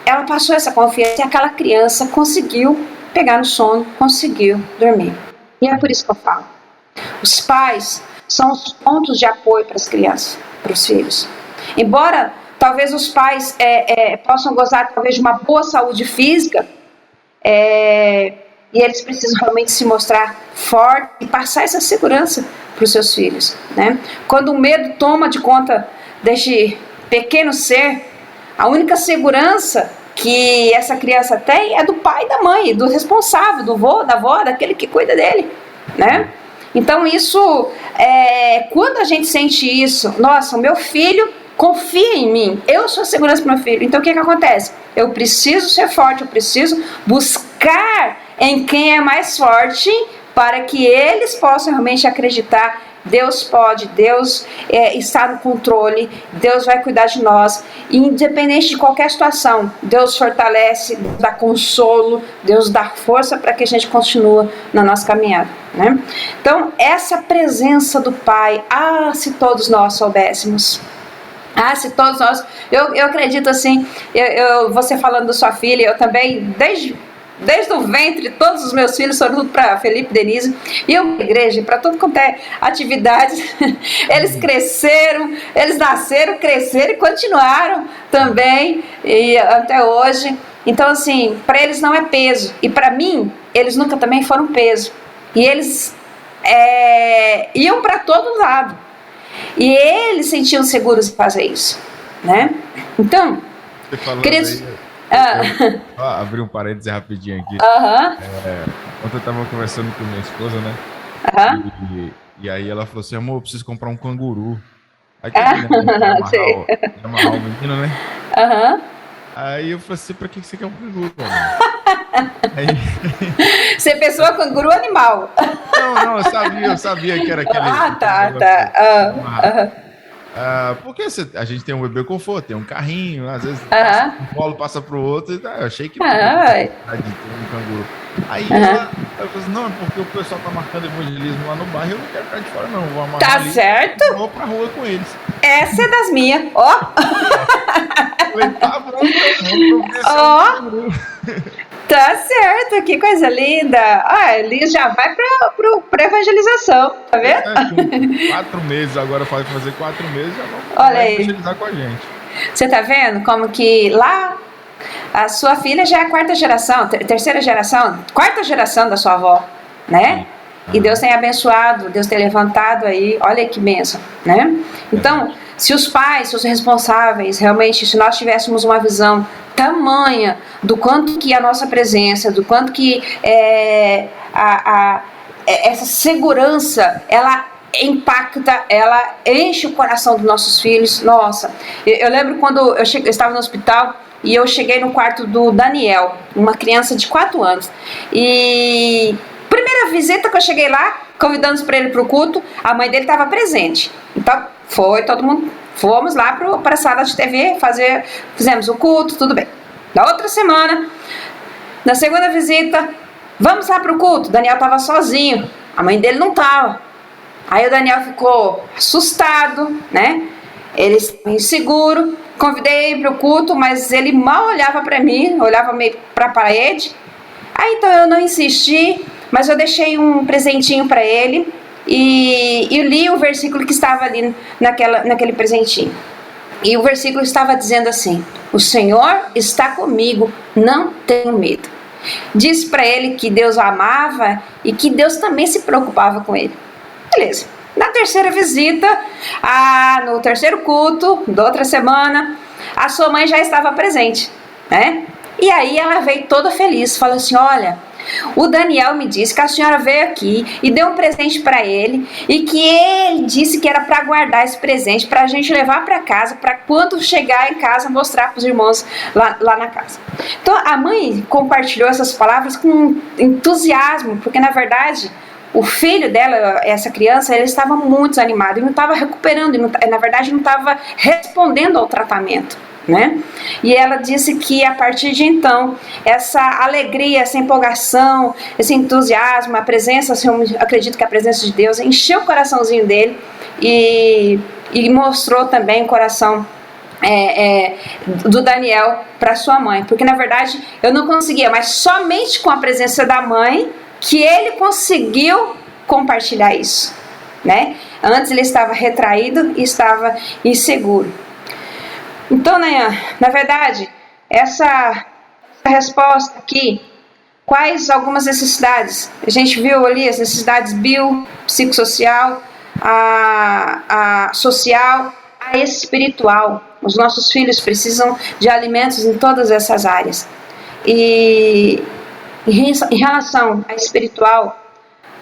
[SPEAKER 3] ela passou essa confiança e aquela criança conseguiu pegar no sono, conseguiu dormir. E é por isso que eu falo. Os pais são os pontos de apoio para as crianças, para os filhos. Embora talvez os pais possam gozar talvez de uma boa saúde física, e eles precisam realmente se mostrar fortes e passar essa segurança para os seus filhos, né? Quando o medo toma de conta deste pequeno ser, a única segurança que essa criança tem é do pai e da mãe, do responsável, do vô, da avó, daquele que cuida dele, né? Então isso, quando a gente sente isso, nossa, o meu filho confia em mim, eu sou a segurança para o meu filho, então o que acontece? Eu preciso ser forte, eu preciso buscar em quem é mais forte, para que eles possam realmente acreditar, Deus pode, Deus está no controle, Deus vai cuidar de nós, independente de qualquer situação, Deus fortalece, Deus dá consolo, Deus dá força para que a gente continue na nossa caminhada, né? Então, essa presença do Pai, se todos nós soubéssemos, se todos nós, eu acredito assim, você falando da sua filha, eu também, desde o ventre, todos os meus filhos, sobretudo para Felipe e Denise, e eu na igreja, para tudo quanto é atividade, eles cresceram, eles nasceram, cresceram e continuaram também, e até hoje. Então assim, para eles não é peso, e para mim, eles nunca também foram peso, e eles iam para todo lado, e eles sentiam seguros em fazer isso, né? Então, queridos...
[SPEAKER 2] Abrir um parênteses rapidinho aqui. Ontem eu tava conversando com minha esposa, né? E aí ela falou assim, amor, eu preciso comprar um canguru. Aí que amarrar o menino, né? Aí eu falei assim, pra que você quer um canguru,
[SPEAKER 3] Você pensou canguru animal?
[SPEAKER 2] Não, eu sabia que era aquele... Porque a gente tem um bebê conforto, tem um carrinho, às vezes um colo passa pro outro, e eu achei que podia ter um canguru. Aí ela falou assim, não, é porque o pessoal tá marcando evangelismo lá no bairro, eu não quero ficar de fora não, vou amarrar
[SPEAKER 3] tá
[SPEAKER 2] ali,
[SPEAKER 3] certo?
[SPEAKER 2] Vou pra rua com eles.
[SPEAKER 3] Essa é das minhas,
[SPEAKER 2] Falei, tá bom, vamos
[SPEAKER 3] Tá certo, que coisa linda. Ele já vai pra evangelização, tá vendo?
[SPEAKER 2] Com 4 meses, agora vai fazer 4 meses, já vai evangelizar com a gente.
[SPEAKER 3] Você tá vendo como que lá a sua filha já é a quarta geração da sua avó, né? E Deus tem abençoado, Deus tem levantado aí, olha que bênção, né? Então, se os pais, se os responsáveis, realmente, se nós tivéssemos uma visão tamanha do quanto que a nossa presença, do quanto que essa segurança, ela impacta, ela enche o coração dos nossos filhos. Nossa, eu lembro quando eu estava no hospital e eu cheguei no quarto do Daniel, uma criança de 4 anos, e primeira visita que eu cheguei lá, convidando para ele para o culto, a mãe dele estava presente. Então foi todo mundo, fomos lá para a sala de TV, fizemos o culto, tudo bem. Na outra semana, na segunda visita, vamos lá para o culto. Daniel estava sozinho, a mãe dele não estava. Aí o Daniel ficou assustado, né? Ele estava inseguro. Convidei para o culto, mas ele mal olhava para mim, olhava meio para a parede. Aí então eu não insisti, mas eu deixei um presentinho para ele e li o versículo que estava ali naquele presentinho. E o versículo estava dizendo assim: o Senhor está comigo, não tenho medo. Disse para ele que Deus o amava e que Deus também se preocupava com ele. Beleza. Na terceira visita, no terceiro culto da outra semana, a sua mãe já estava presente, né? E aí ela veio toda feliz, falou assim: olha, o Daniel me disse que a senhora veio aqui e deu um presente para ele e que ele disse que era para guardar esse presente para a gente levar para casa, para quando chegar em casa mostrar para os irmãos lá na casa. Então a mãe compartilhou essas palavras com entusiasmo, porque na verdade o filho dela, essa criança, ele estava muito desanimado e não estava recuperando, na verdade não estava respondendo ao tratamento, né? E ela disse que a partir de então, essa alegria, essa empolgação, esse entusiasmo, a presença, assim, eu acredito que a presença de Deus encheu o coraçãozinho dele e mostrou também o coração do Daniel para sua mãe, porque na verdade eu não conseguia, mas somente com a presença da mãe que ele conseguiu compartilhar isso, né? Antes ele estava retraído e estava inseguro. Então, né, na verdade, essa resposta aqui, quais algumas necessidades? A gente viu ali as necessidades psicossocial, a social, a espiritual. Os nossos filhos precisam de alimentos em todas essas áreas. E em relação à espiritual,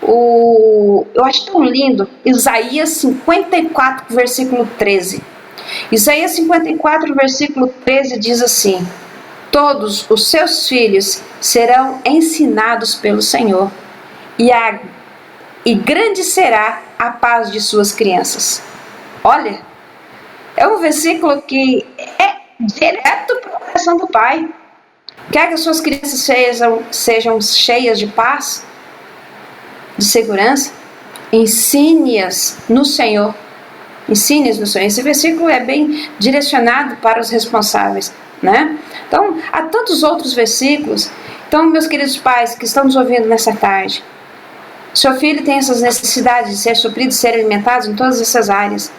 [SPEAKER 3] eu acho tão lindo Isaías 54, versículo 13. Isaías 54, versículo 13 diz assim: todos os seus filhos serão ensinados pelo Senhor, e grande será a paz de suas crianças. Olha, é um versículo que é direto para o coração do Pai. Quer que as suas crianças sejam cheias de paz, de segurança? Ensine-as no Senhor. Ensine-as no Senhor. Esse versículo é bem direcionado para os responsáveis, né? Então, há tantos outros versículos. Então, meus queridos pais que estão nos ouvindo nessa tarde, seu filho tem essas necessidades de ser suprido, de ser alimentado em todas essas áreas.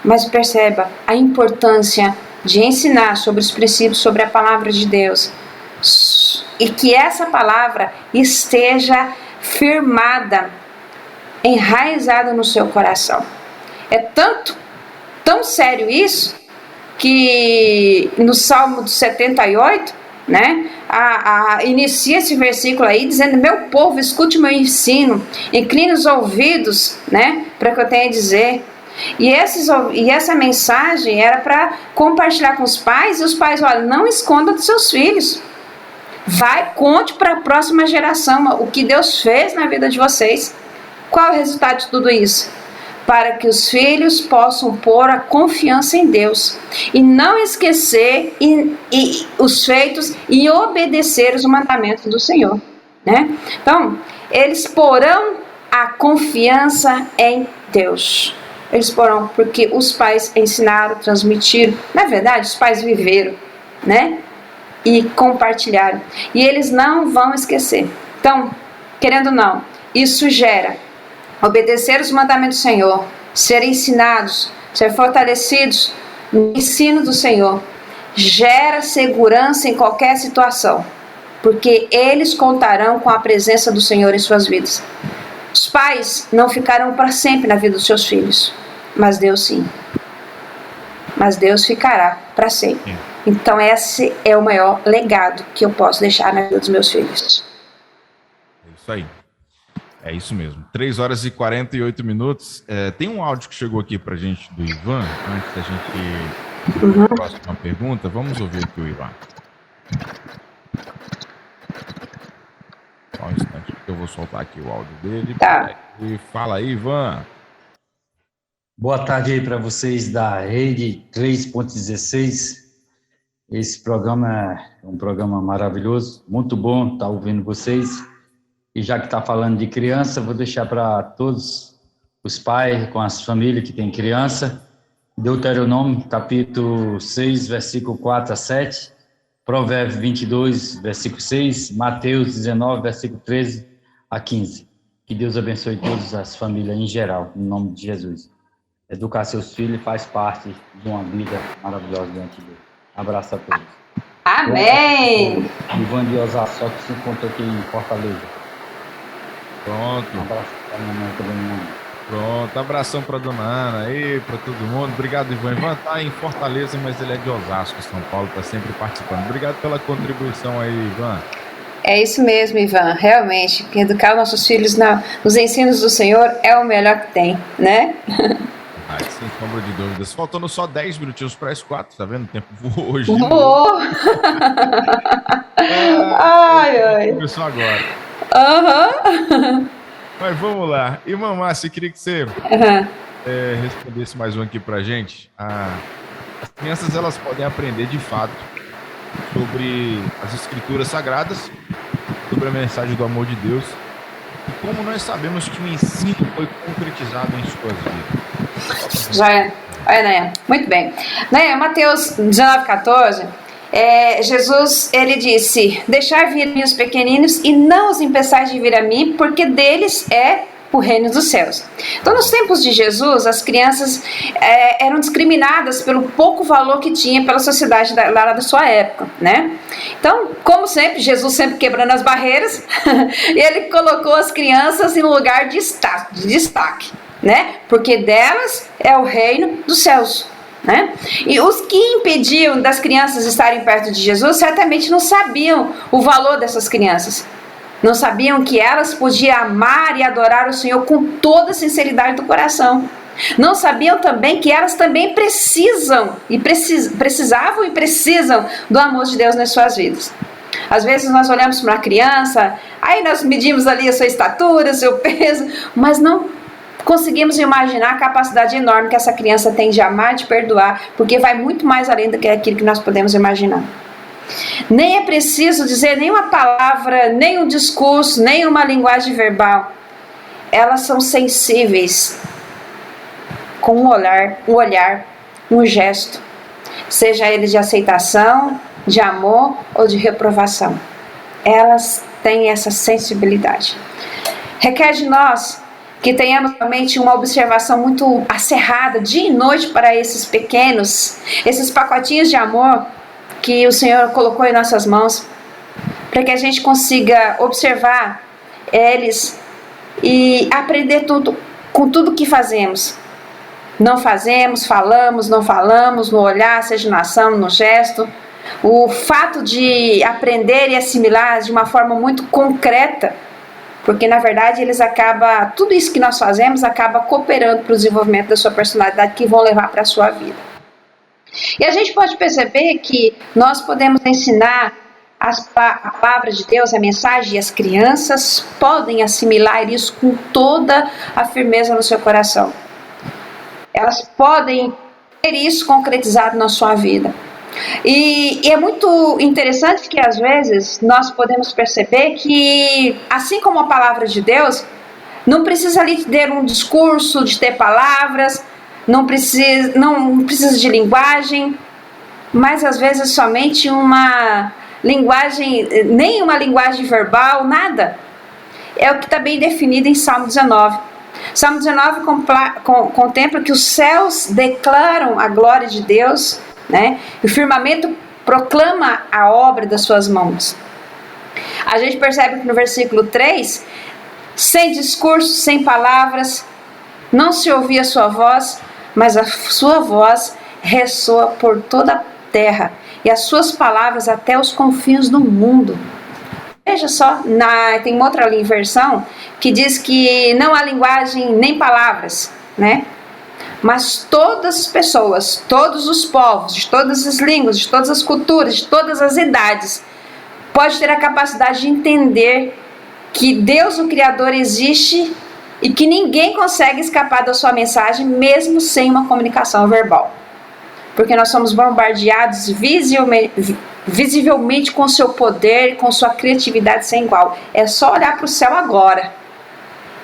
[SPEAKER 3] Mas perceba a importância de ensinar sobre os princípios, sobre a palavra de Deus. E que essa palavra esteja firmada, enraizada no seu coração. É tão sério isso, que no Salmo 78, né, inicia esse versículo aí dizendo: meu povo, escute meu ensino, incline os ouvidos, né, para o que eu tenho a dizer. E essa mensagem era para compartilhar com os pais, e os pais, olha, não esconda dos seus filhos. Conte para a próxima geração o que Deus fez na vida de vocês. Qual é o resultado de tudo isso? Para que os filhos possam pôr a confiança em Deus e não esquecer os feitos e obedecer os mandamentos do Senhor, né? Então, eles porão a confiança em Deus. Eles porão porque os pais ensinaram, transmitiram. Na verdade, os pais viveram, né? E compartilharam. E eles não vão esquecer. Então, querendo ou não, isso gera obedecer os mandamentos do Senhor, ser ensinados, ser fortalecidos no ensino do Senhor, gera segurança em qualquer situação, porque eles contarão com a presença do Senhor em suas vidas. Os pais não ficarão para sempre na vida dos seus filhos, mas Deus sim. Mas Deus ficará para sempre. Então esse é o maior legado que eu posso deixar na vida dos meus filhos.
[SPEAKER 2] É isso aí. É isso mesmo. 3 horas e 48 minutos. Tem um áudio que chegou aqui pra gente do Ivan, antes da gente ir para a próxima pergunta. Vamos ouvir aqui o Ivan. Só um instante, que eu vou soltar aqui o áudio dele.
[SPEAKER 3] Tá.
[SPEAKER 2] E fala aí, Ivan.
[SPEAKER 4] Boa tarde aí para vocês da Rede 3.16. Esse programa é um programa maravilhoso, muito bom estar ouvindo vocês. E já que está falando de criança, vou deixar para todos os pais com as famílias que têm criança, Deuteronômio, capítulo 6, versículo 4 a 7, Provérbios 22, versículo 6, Mateus 19, versículo 13 a 15. Que Deus abençoe todas as famílias em geral, em nome de Jesus. Educar seus filhos faz parte de uma vida maravilhosa diante de Deus. Abraço a todos.
[SPEAKER 3] Amém!
[SPEAKER 4] Ivan de Osasco, que se encontra aqui em Fortaleza.
[SPEAKER 2] Pronto.
[SPEAKER 4] Um abraço para a mamãe também.
[SPEAKER 2] Pronto, abração para dona Ana aí, para todo mundo. Obrigado, Ivan. Ivan está em Fortaleza, mas ele é de Osasco, São Paulo, está sempre participando. Obrigado pela contribuição aí, Ivan.
[SPEAKER 3] É isso mesmo, Ivan. Realmente, educar nossos filhos nos ensinos do Senhor é o melhor que tem, né?
[SPEAKER 2] Sem sombra de dúvidas. Faltando só 10 minutinhos para as 4, tá vendo? O tempo voou hoje.
[SPEAKER 3] Voou! Ai, ai.
[SPEAKER 2] Começou agora.
[SPEAKER 3] Aham.
[SPEAKER 2] Mas vamos lá. Irmã Márcia, eu queria que você respondesse mais um aqui pra gente. As crianças, elas podem aprender de fato sobre as escrituras sagradas, sobre a mensagem do amor de Deus, e como nós sabemos que o ensino foi concretizado em suas vidas.
[SPEAKER 3] Já é. Olha, Nayan. Muito bem. Nayan, Mateus 19,14, Jesus, ele disse: deixar vir a mim os pequeninos e não os impeçais de vir a mim, porque deles é o reino dos céus. Então, nos tempos de Jesus, as crianças eram discriminadas pelo pouco valor que tinha pela sociedade lá da sua época, né? Então, como sempre, Jesus sempre quebrando as barreiras, ele colocou as crianças em um lugar de destaque, né? Porque delas é o reino dos céus, né? E os que impediam das crianças estarem perto de Jesus certamente não sabiam o valor dessas crianças. Não sabiam que elas podiam amar e adorar o Senhor com toda a sinceridade do coração. Não sabiam também que elas também precisavam e precisam do amor de Deus nas suas vidas. Às vezes nós olhamos para uma criança, aí nós medimos ali a sua estatura, o seu peso, mas não conseguimos imaginar a capacidade enorme que essa criança tem de amar e de perdoar, porque vai muito mais além do que aquilo que nós podemos imaginar. Nem é preciso dizer nenhuma palavra, nem um discurso, nem uma linguagem verbal. Elas são sensíveis com um olhar, um gesto, seja ele de aceitação, de amor ou de reprovação. Elas têm essa sensibilidade. Requer de nós que tenhamos realmente uma observação muito acerrada, dia e noite, para esses pequenos, esses pacotinhos de amor que o Senhor colocou em nossas mãos, para que a gente consiga observar eles e aprender tudo com tudo que fazemos. Não fazemos, falamos, não falamos, no olhar, seja na ação, no gesto. O fato de aprender e assimilar de uma forma muito concreta, porque na verdade tudo isso que nós fazemos acaba cooperando para o desenvolvimento da sua personalidade, que vão levar para a sua vida. E a gente pode perceber que nós podemos ensinar a palavra de Deus, a mensagem, e as crianças podem assimilar isso com toda a firmeza no seu coração. Elas podem ter isso concretizado na sua vida. E é muito interessante que às vezes nós podemos perceber que, assim como a palavra de Deus, não precisa ali ter um discurso, de ter palavras, não precisa de linguagem, mas às vezes somente uma linguagem, nem uma linguagem verbal, nada. É o que está bem definido em Salmo 19. Salmo 19 contempla que os céus declaram a glória de Deus, né? E o firmamento proclama a obra das suas mãos. A gente percebe que no versículo 3, sem discurso, sem palavras, não se ouvia a sua voz, mas a sua voz ressoa por toda a terra e as suas palavras até os confins do mundo. Veja só, tem uma outra versão que diz que não há linguagem nem palavras, né? Mas todas as pessoas, todos os povos, de todas as línguas, de todas as culturas, de todas as idades, pode ter a capacidade de entender que Deus, o Criador, existe e que ninguém consegue escapar da sua mensagem, mesmo sem uma comunicação verbal. Porque nós somos bombardeados visivelmente com seu poder e com sua criatividade sem igual. É só olhar para o céu agora.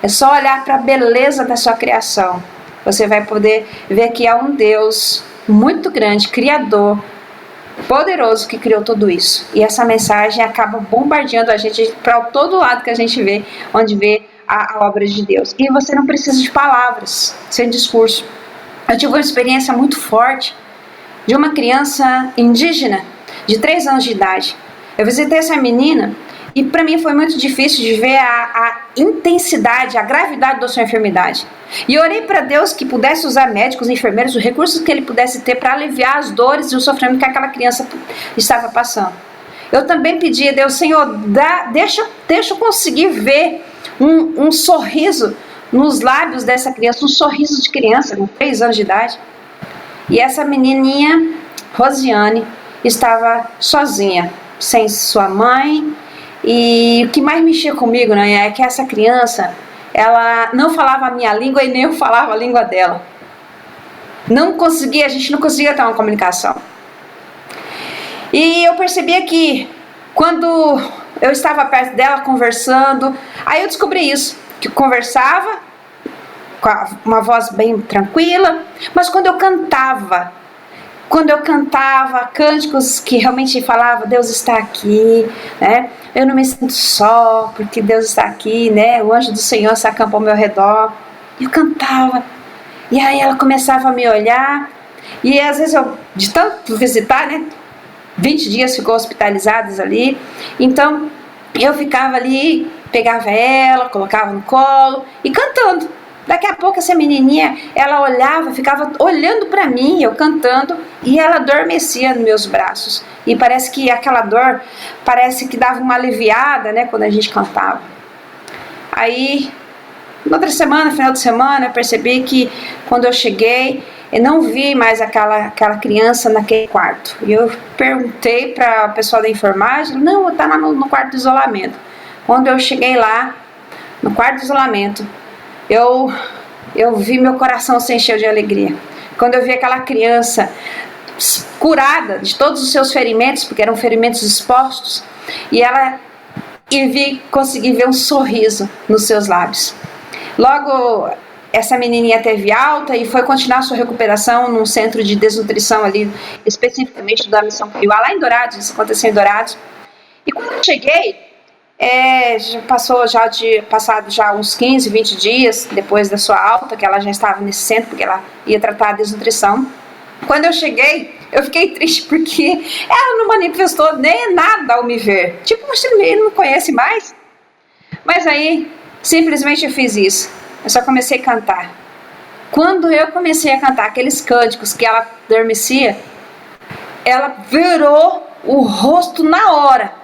[SPEAKER 3] É só olhar para a beleza da sua criação. Você vai poder ver que há um Deus muito grande, criador, poderoso, que criou tudo isso. E essa mensagem acaba bombardeando a gente para todo lado que a gente vê, onde vê a obra de Deus. E você não precisa de palavras, sem discurso. Eu tive uma experiência muito forte de uma criança indígena de 3 anos de idade. Eu visitei essa menina e para mim foi muito difícil de ver a intensidade, a gravidade da sua enfermidade. E eu orei para Deus que pudesse usar médicos, enfermeiros, os recursos que ele pudesse ter para aliviar as dores e o sofrimento que aquela criança estava passando. Eu também pedi a Deus, Senhor, deixa eu conseguir ver um sorriso nos lábios dessa criança, um sorriso de criança com 3 anos de idade. E essa menininha, Rosiane, estava sozinha, sem sua mãe. E o que mais mexia comigo, né, é que essa criança, ela não falava a minha língua e nem eu falava a língua dela. A gente não conseguia ter uma comunicação. E eu percebia que quando eu estava perto dela conversando, aí eu descobri isso, que eu conversava com uma voz bem tranquila, mas quando eu cantava cânticos que realmente falavam, Deus está aqui, né? Eu não me sinto só, porque Deus está aqui, né? O anjo do Senhor se acampa ao meu redor. Eu cantava, e aí ela começava a me olhar, e às vezes eu, de tanto visitar, né? 20 dias ficou hospitalizada ali, então eu ficava ali, pegava ela, colocava no colo e cantando. Daqui a pouco essa menininha, ela olhava, ficava olhando para mim, eu cantando, e ela adormecia nos meus braços. E parece que aquela dor, parece que dava uma aliviada, né, quando a gente cantava. Aí, na outra semana, final de semana, eu percebi que quando eu cheguei, eu não vi mais aquela criança naquele quarto. E eu perguntei para o pessoal da enfermagem, não, está lá no quarto de isolamento. Quando eu cheguei lá, no quarto de isolamento, eu vi meu coração se encher de alegria. Quando eu vi aquela criança curada de todos os seus ferimentos, porque eram ferimentos expostos, consegui ver um sorriso nos seus lábios. Logo, essa menininha teve alta e foi continuar sua recuperação num centro de desnutrição ali, especificamente da Missão Piuá, lá em Dourados, isso aconteceu em Dourados. E quando eu cheguei, passado já uns 15, 20 dias depois da sua alta, que ela já estava nesse centro, porque ela ia tratar a desnutrição. Quando eu cheguei, eu fiquei triste porque ela não manifestou nem nada ao me ver. Tipo, você não me conhece mais? Mas aí, simplesmente eu fiz isso. Eu só comecei a cantar. Quando eu comecei a cantar aqueles cânticos que ela adormecia, ela virou o rosto na hora.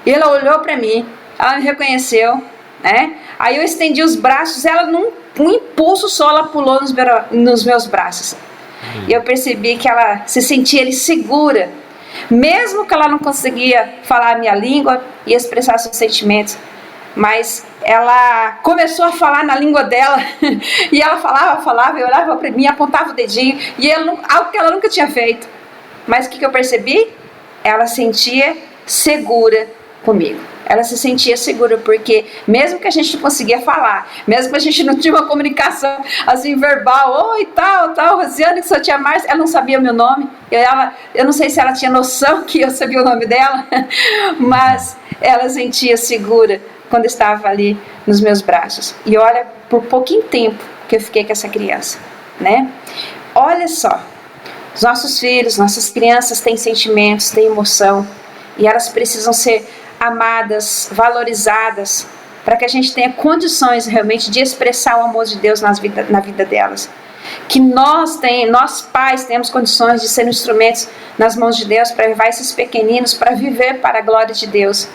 [SPEAKER 3] Ela olhou para mim, ela me reconheceu, né? Aí eu estendi os braços, ela num impulso só, ela pulou nos meus braços. E eu percebi que ela se sentia ali segura, mesmo que ela não conseguia falar a minha língua e expressar seus sentimentos. Mas ela começou a falar na língua dela, e ela falava, e olhava para mim, apontava o dedinho, e algo que ela nunca tinha feito. Mas o que eu percebi? Ela sentia segura comigo. Ela se sentia segura, porque mesmo que a gente não conseguia falar, mesmo que a gente não tinha uma comunicação assim verbal, oi, tal, Rosiane, que só tinha Márcia, ela não sabia o meu nome, eu não sei se ela tinha noção que eu sabia o nome dela, mas ela sentia segura quando estava ali nos meus braços. E olha, por pouquinho tempo que eu fiquei com essa criança, né? Olha só, os nossos filhos, nossas crianças têm sentimentos, têm emoção, e elas precisam ser amadas, valorizadas, para que a gente tenha condições realmente de expressar o amor de Deus na vida delas. Que nós pais temos condições de ser instrumentos nas mãos de Deus para levar esses pequeninos para viver para a glória de Deus.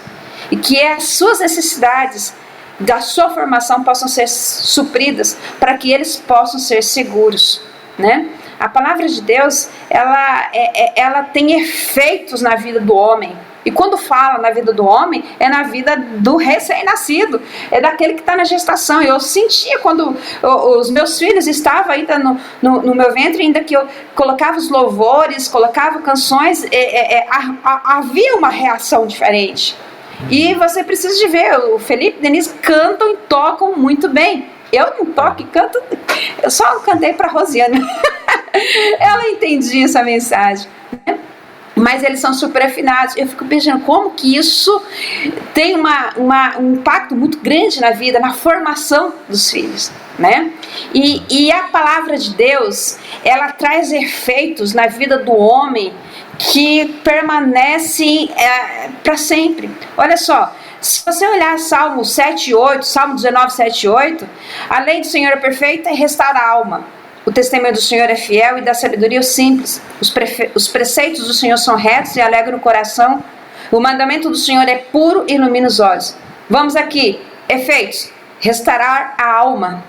[SPEAKER 3] e que as suas necessidades da sua formação possam ser supridas para que eles possam ser seguros, né? A palavra de Deus, ela tem efeitos na vida do homem. E quando fala na vida do homem, é na vida do recém-nascido, é daquele que está na gestação. Eu sentia quando os meus filhos estavam ainda no meu ventre, ainda que eu colocava os louvores, colocava canções, havia uma reação diferente. E você precisa de ver, o Felipe e Denise cantam e tocam muito bem. Eu não toco e canto, eu só cantei para a Rosiana. Ela entendia essa mensagem, né? Mas eles são super afinados. Eu fico pensando como que isso tem um impacto muito grande na vida, na formação dos filhos, né? E a palavra de Deus, ela traz efeitos na vida do homem que permanecem para sempre. Olha só, se você olhar Salmo 7:8, Salmo 19, 7:8, a lei do Senhor é perfeita e restaura a alma. O testemunho do Senhor é fiel e da sabedoria simples. Os preceitos do Senhor são retos e alegram o coração. O mandamento do Senhor é puro e ilumina os olhos. Vamos aqui. Efeitos. Restaurar a alma.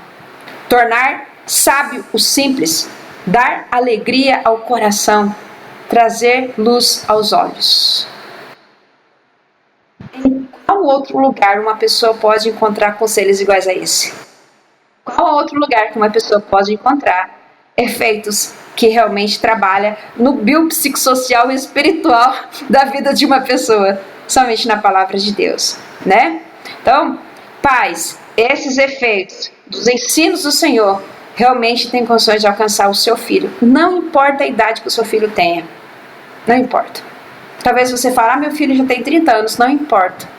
[SPEAKER 3] Tornar sábio o simples. Dar alegria ao coração. Trazer luz aos olhos. Em qual outro lugar uma pessoa pode encontrar conselhos iguais a esse? Qual outro lugar que uma pessoa pode encontrar efeitos que realmente trabalham no biopsicossocial e espiritual da vida de uma pessoa? Somente na palavra de Deus, né? Então, pais, esses efeitos dos ensinos do Senhor realmente têm condições de alcançar o seu filho. Não importa a idade que o seu filho tenha. Não importa. Talvez você fale, meu filho já tem 30 anos. Não importa.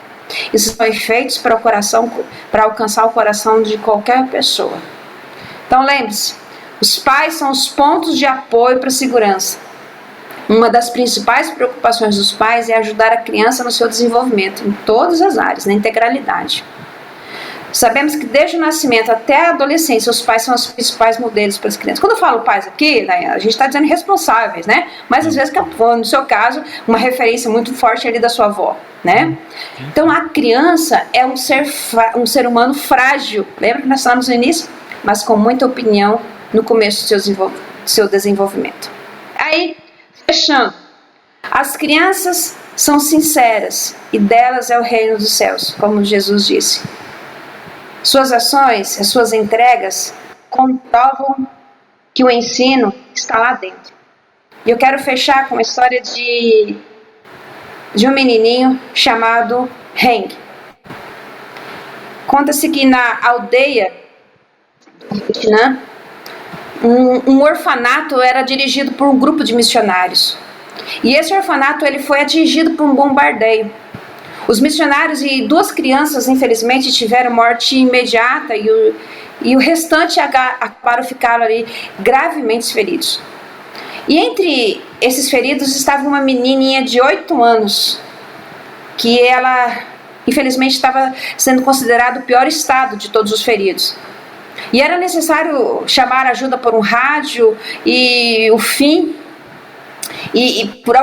[SPEAKER 3] Isso são efeitos para o coração, para alcançar o coração de qualquer pessoa. Então lembre-se, os pais são os pontos de apoio para a segurança. Uma das principais preocupações dos pais é ajudar a criança no seu desenvolvimento, em todas as áreas, na integralidade. Sabemos que desde o nascimento até a adolescência, os pais são os principais modelos para as crianças. Quando eu falo pais aqui, né, a gente está dizendo responsáveis, né? Mas às vezes, no seu caso, uma referência muito forte ali da sua avó, né? Então a criança é um ser humano frágil. Lembra que nós falamos no início? Mas com muita opinião no começo do seu desenvolvimento. Aí, fechando. As crianças são sinceras e delas é o reino dos céus, como Jesus disse. Suas ações, as suas entregas comprovam que o ensino está lá dentro. E eu quero fechar com a história de um menininho chamado Heng. Conta-se que na aldeia do Vietnã, um orfanato era dirigido por um grupo de missionários. E esse orfanato ele foi atingido por um bombardeio. Os missionários e 2 crianças, infelizmente, tiveram morte imediata e o restante acabaram ficando ali gravemente feridos. E entre esses feridos estava uma menininha de 8 anos, que ela, infelizmente, estava sendo considerada o pior estado de todos os feridos. E era necessário chamar ajuda por um rádio e o fim, e por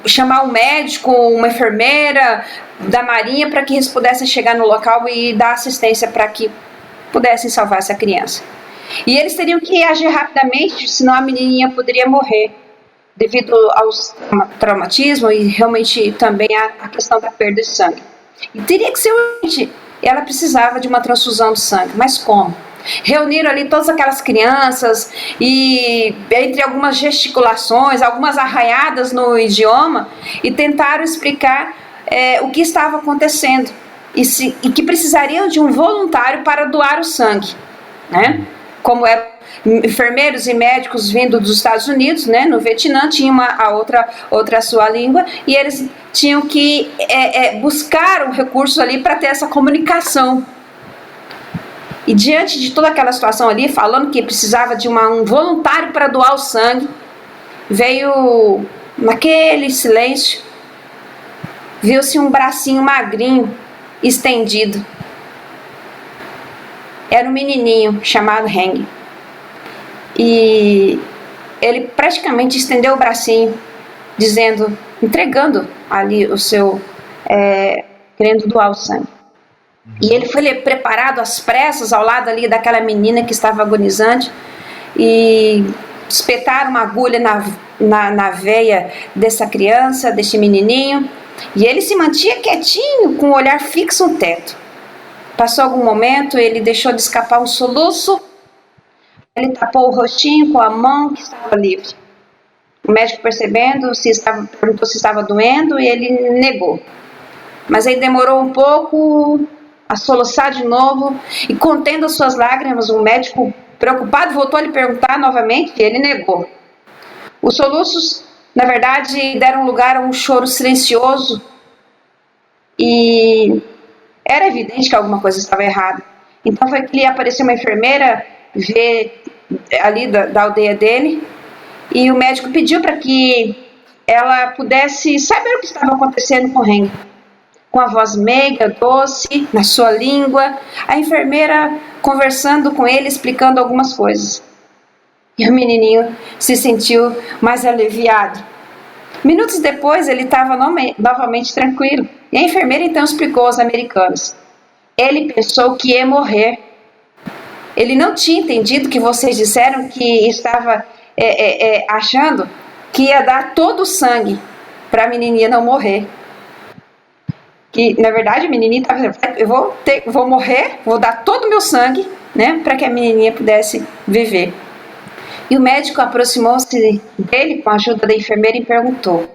[SPEAKER 3] chamar um médico, uma enfermeira da marinha para que eles pudessem chegar no local e dar assistência para que pudessem salvar essa criança. E eles teriam que agir rapidamente, senão a menininha poderia morrer devido ao traumatismo e realmente também a questão da perda de sangue. E teria que ser urgente. Ela precisava de uma transfusão de sangue, mas como? Reuniram ali todas aquelas crianças e entre algumas gesticulações, algumas arraiadas no idioma e tentaram explicar o que estava acontecendo e que precisariam de um voluntário para doar o sangue, né? Como eram enfermeiros e médicos vindo dos Estados Unidos, né? No Vietnã tinha a outra sua língua e eles tinham que buscar um recurso ali para ter essa comunicação. E diante de toda aquela situação ali, falando que precisava de um voluntário para doar o sangue, veio, naquele silêncio, viu-se um bracinho magrinho, estendido. Era um menininho chamado Heng. E ele praticamente estendeu o bracinho, entregando ali o seu querendo doar o sangue. E ele foi preparado às pressas ao lado ali daquela menina que estava agonizante e espetaram uma agulha na veia dessa criança, desse menininho, e ele se mantinha quietinho, com o olhar fixo no teto. Passou algum momento, ele deixou de escapar um soluço, ele tapou o rostinho com a mão que estava livre. O médico, percebendo, perguntou se estava doendo e ele negou. Mas aí demorou um pouco a soluçar de novo e, contendo as suas lágrimas, o médico, preocupado, voltou a lhe perguntar novamente e ele negou. Os soluços, na verdade, deram lugar a um choro silencioso e era evidente que alguma coisa estava errada. Então foi que apareceu uma enfermeira ali da aldeia dele, e o médico pediu para que ela pudesse saber o que estava acontecendo com o Henry. Com a voz meiga, doce, na sua língua, a enfermeira conversando com ele, explicando algumas coisas. E o menininho se sentiu mais aliviado. Minutos depois, ele estava novamente tranquilo. E a enfermeira então explicou aos americanos. Ele pensou que ia morrer. Ele não tinha entendido que vocês disseram que estava achando que ia dar todo o sangue para a menininha não morrer. Que, na verdade, a menininha estava dizendo, eu vou morrer, vou dar todo o meu sangue, né, para que a menininha pudesse viver. E o médico aproximou-se dele com a ajuda da enfermeira e perguntou,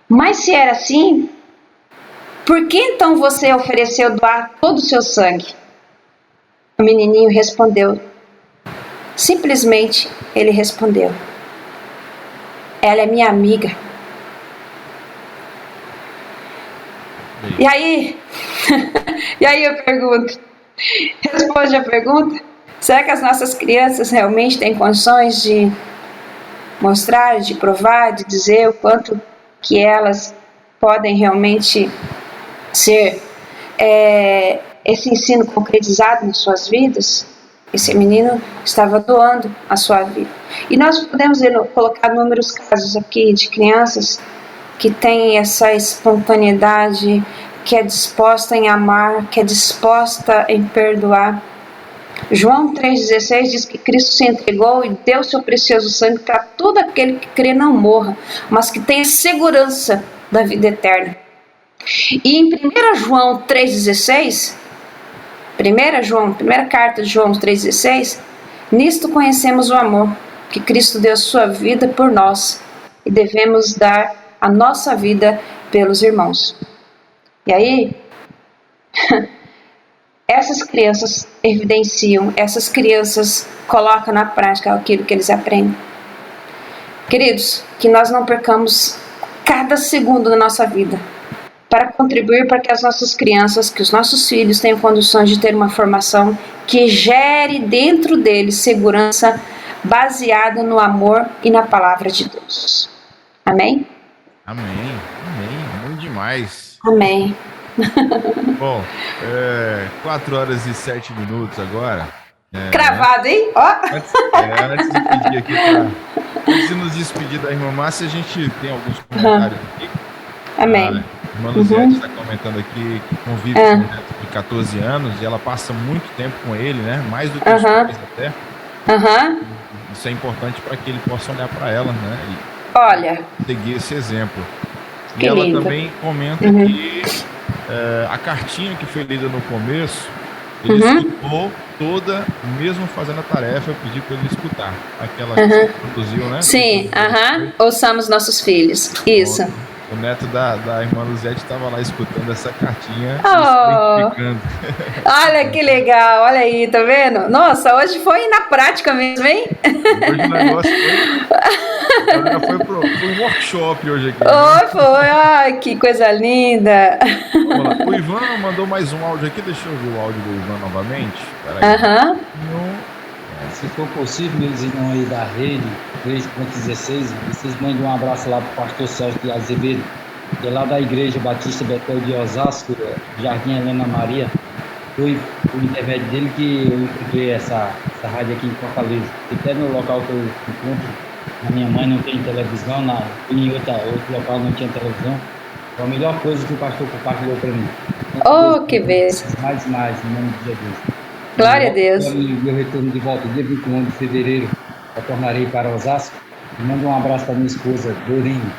[SPEAKER 3] mas se era assim, por que então você ofereceu doar todo o seu sangue? O menininho respondeu, simplesmente ele respondeu, ela é minha amiga. E aí eu pergunto, responde a pergunta, será que as nossas crianças realmente têm condições de mostrar, de provar, de dizer o quanto que elas podem realmente ser esse ensino concretizado nas suas vidas? Esse menino estava doando a sua vida. E nós podemos colocar inúmeros casos aqui de crianças que têm essa espontaneidade, que é disposta em amar, que é disposta em perdoar. João 3,16 diz que Cristo se entregou e deu seu precioso sangue para todo aquele que crê não morra, mas que tenha segurança da vida eterna. E em 1 João 3,16, primeira carta de João 3,16, nisto conhecemos o amor, que Cristo deu a sua vida por nós e devemos dar a nossa vida pelos irmãos. E aí, essas crianças evidenciam, essas crianças colocam na prática aquilo que eles aprendem. Queridos, que nós não percamos cada segundo da nossa vida para contribuir para que as nossas crianças, que os nossos filhos tenham condições de ter uma formação que gere dentro deles segurança baseada no amor e na palavra de Deus. Amém?
[SPEAKER 2] Amém, muito demais.
[SPEAKER 3] Amém.
[SPEAKER 2] Bom, 4h07 agora.
[SPEAKER 3] Cravado, hein?
[SPEAKER 2] Antes de pedir aqui antes de nos despedir da irmã Márcia, a gente tem alguns comentários aqui.
[SPEAKER 3] Amém.
[SPEAKER 2] A irmã Luziette está comentando aqui que convive com um neto de 14 anos e ela passa muito tempo com ele, né? Mais do que os pais até. Isso é importante para que ele possa olhar para ela, né?
[SPEAKER 3] Olha,
[SPEAKER 2] seguir esse exemplo.
[SPEAKER 3] Que
[SPEAKER 2] e ela
[SPEAKER 3] lindo.
[SPEAKER 2] também comenta que a cartinha que foi lida no começo, ele escutou toda, mesmo fazendo a tarefa, eu pedi para ele escutar. Aquela que você produziu, né?
[SPEAKER 3] Sim, ouçamos nossos filhos. Isso.
[SPEAKER 2] O neto da irmã Luzete estava lá escutando essa cartinha,
[SPEAKER 3] Oh.
[SPEAKER 2] se identificando.
[SPEAKER 3] Olha que legal, olha aí, tá vendo? Nossa, hoje foi na prática mesmo, hein?
[SPEAKER 2] Hoje o negócio foi um workshop hoje aqui.
[SPEAKER 3] Foi, ai, que coisa linda.
[SPEAKER 2] Vamos lá. O Ivan mandou mais um áudio aqui, deixa eu ouvir o áudio do Ivan novamente. Peraí.
[SPEAKER 4] Se for possível, meus irmãos aí da rede 3.16, vocês mandem um abraço lá pro pastor Sérgio de Azevedo, que é lá da Igreja Batista Betel de Osasco, Jardim Helena Maria. Foi por intermédio dele que eu encontrei essa rádio aqui em Fortaleza. Até no local que eu encontro, a minha mãe não tem televisão, em outro local não tinha televisão. Foi a melhor coisa que o pastor compartilhou para mim.
[SPEAKER 3] Oh, que bênção.
[SPEAKER 4] Mais, em nome de Jesus.
[SPEAKER 3] Glória a Deus.
[SPEAKER 4] Meu retorno de volta, dia 21 de fevereiro, eu tornarei para Osasco. Manda um abraço para minha esposa, Dorinho.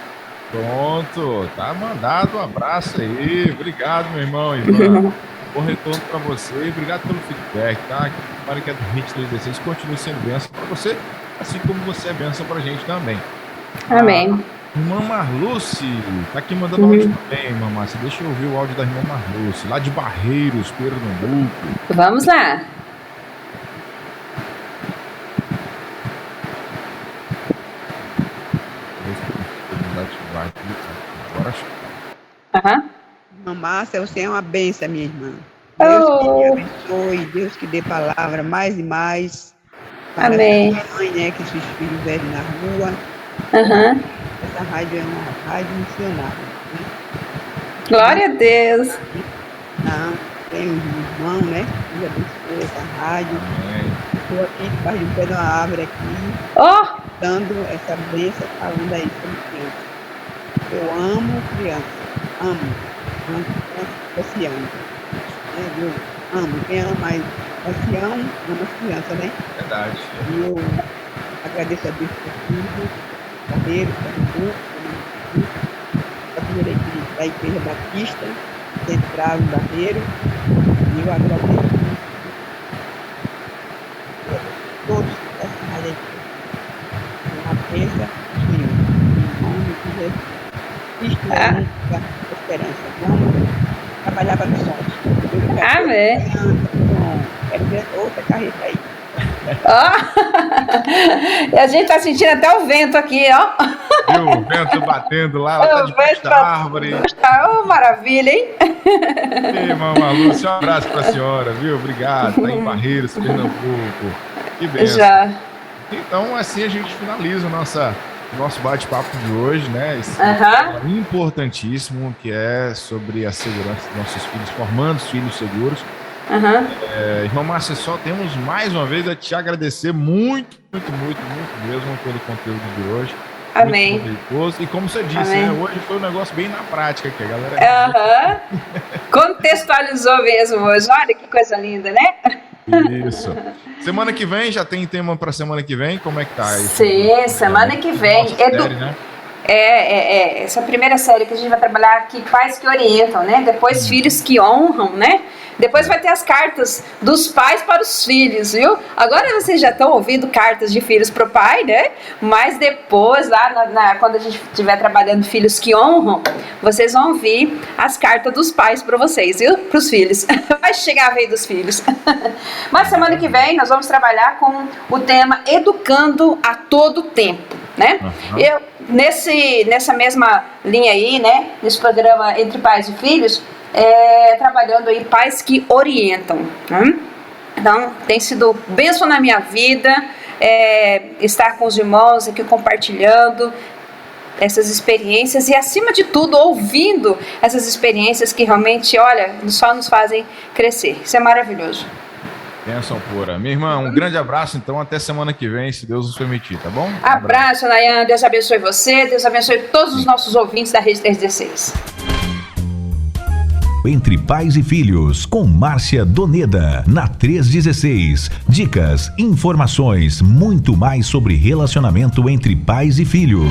[SPEAKER 2] Pronto, tá mandado um abraço aí. Obrigado, meu irmão, irmã. Bom retorno para você e obrigado pelo feedback, tá? Para que a Rede 316 continue sendo bênção para você, assim como você é bênção para a gente também.
[SPEAKER 3] Amém.
[SPEAKER 2] Irmã Marluce, tá aqui mandando áudio também, irmã Márcia. Deixa eu ouvir o áudio da irmã Marluce, lá de Barreiros, Pernambuco.
[SPEAKER 3] Vamos lá.
[SPEAKER 2] Agora
[SPEAKER 3] Aham.
[SPEAKER 5] Irmã Márcia, você é uma benção, minha irmã.
[SPEAKER 3] Oh.
[SPEAKER 5] Deus que te abençoe, Deus que dê palavra mais e mais. Para
[SPEAKER 3] Amém.
[SPEAKER 5] essa mãe, né, que esses filhos velhos na rua.
[SPEAKER 3] Aham.
[SPEAKER 5] Essa rádio é uma rádio missionária. Né?
[SPEAKER 3] Glória a Deus.
[SPEAKER 5] Não, tem um irmão, né? Deus abençoe essa rádio. Estou aqui debaixo de um pé de uma árvore aqui,
[SPEAKER 3] Oh,
[SPEAKER 5] dando essa bênção, falando aí sobre criança. Eu amo criança. Amo criança, passeando. Eu amo. Quem ama mais passeão, ama as crianças, né?
[SPEAKER 2] verdade.
[SPEAKER 5] E eu agradeço a Deus por tudo. Barreiros, Pernambuco, a primeira igreja da Igreja Batista, Central em Barreiro. E eu agradeço a todos essa área aqui. Uma bênção, Senhor. Em nome de Jesus. Cristo é a única esperança. Vamos trabalhar para os sonhos.
[SPEAKER 3] amém.
[SPEAKER 5] Quero ver outra carreira aí.
[SPEAKER 3] Ó. E a gente tá sentindo até o vento aqui, ó.
[SPEAKER 2] Viu o vento batendo lá, ela tá debaixo da árvore.
[SPEAKER 3] Oh, maravilha, hein?
[SPEAKER 2] Ei, irmã Marluce, um abraço pra senhora, viu? Obrigado. Tá em Barreiros, Pernambuco. Que bênção.
[SPEAKER 3] Já.
[SPEAKER 2] Então, assim a gente finaliza o nosso bate-papo de hoje, né? Esse
[SPEAKER 3] Aham.
[SPEAKER 2] tema importantíssimo, que é sobre a segurança dos nossos filhos, formando os filhos seguros.
[SPEAKER 3] Aham.
[SPEAKER 2] Irmã Márcia, só temos mais uma vez a te agradecer muito mesmo pelo conteúdo de hoje.
[SPEAKER 3] Amém.
[SPEAKER 2] Muito proveitoso. E como você disse,
[SPEAKER 3] Amém.
[SPEAKER 2] né, hoje foi um negócio bem na prática, que a galera...
[SPEAKER 3] Aham. Contextualizou mesmo hoje. Olha que coisa linda, né?
[SPEAKER 2] Isso. Semana que vem, já tem tema para semana que vem? Como é que tá isso?
[SPEAKER 3] Sim, semana que vem.
[SPEAKER 2] Nossa série, né?
[SPEAKER 3] Essa primeira série que a gente vai trabalhar aqui, pais que orientam, né? Depois filhos que honram, né? Depois vai ter as cartas dos pais para os filhos, viu? Agora vocês já estão ouvindo cartas de filhos para o pai, né? Mas depois, lá quando a gente estiver trabalhando filhos que honram, vocês vão ouvir as cartas dos pais para vocês, viu? Para os filhos. Vai chegar a vez dos filhos. Mas semana que vem nós vamos trabalhar com o tema Educando a Todo Tempo, né?
[SPEAKER 2] Uhum.
[SPEAKER 3] Eu, nessa mesma linha aí, né? Nesse programa Entre Pais e Filhos, trabalhando aí pais que orientam, né? Então tem sido bênção na minha vida estar com os irmãos aqui compartilhando essas experiências e acima de tudo ouvindo essas experiências que realmente, olha, só nos fazem crescer. Isso é maravilhoso.
[SPEAKER 2] Bênção pura. Minha irmã, um grande abraço, então até semana que vem, se Deus nos permitir, tá bom?
[SPEAKER 3] Abraço, Nayan, Deus abençoe você, Deus abençoe todos os nossos ouvintes da Rede 316.
[SPEAKER 1] Entre Pais e Filhos, com Márcia Doneda, na 316. Dicas, informações, muito mais sobre relacionamento entre pais e filhos.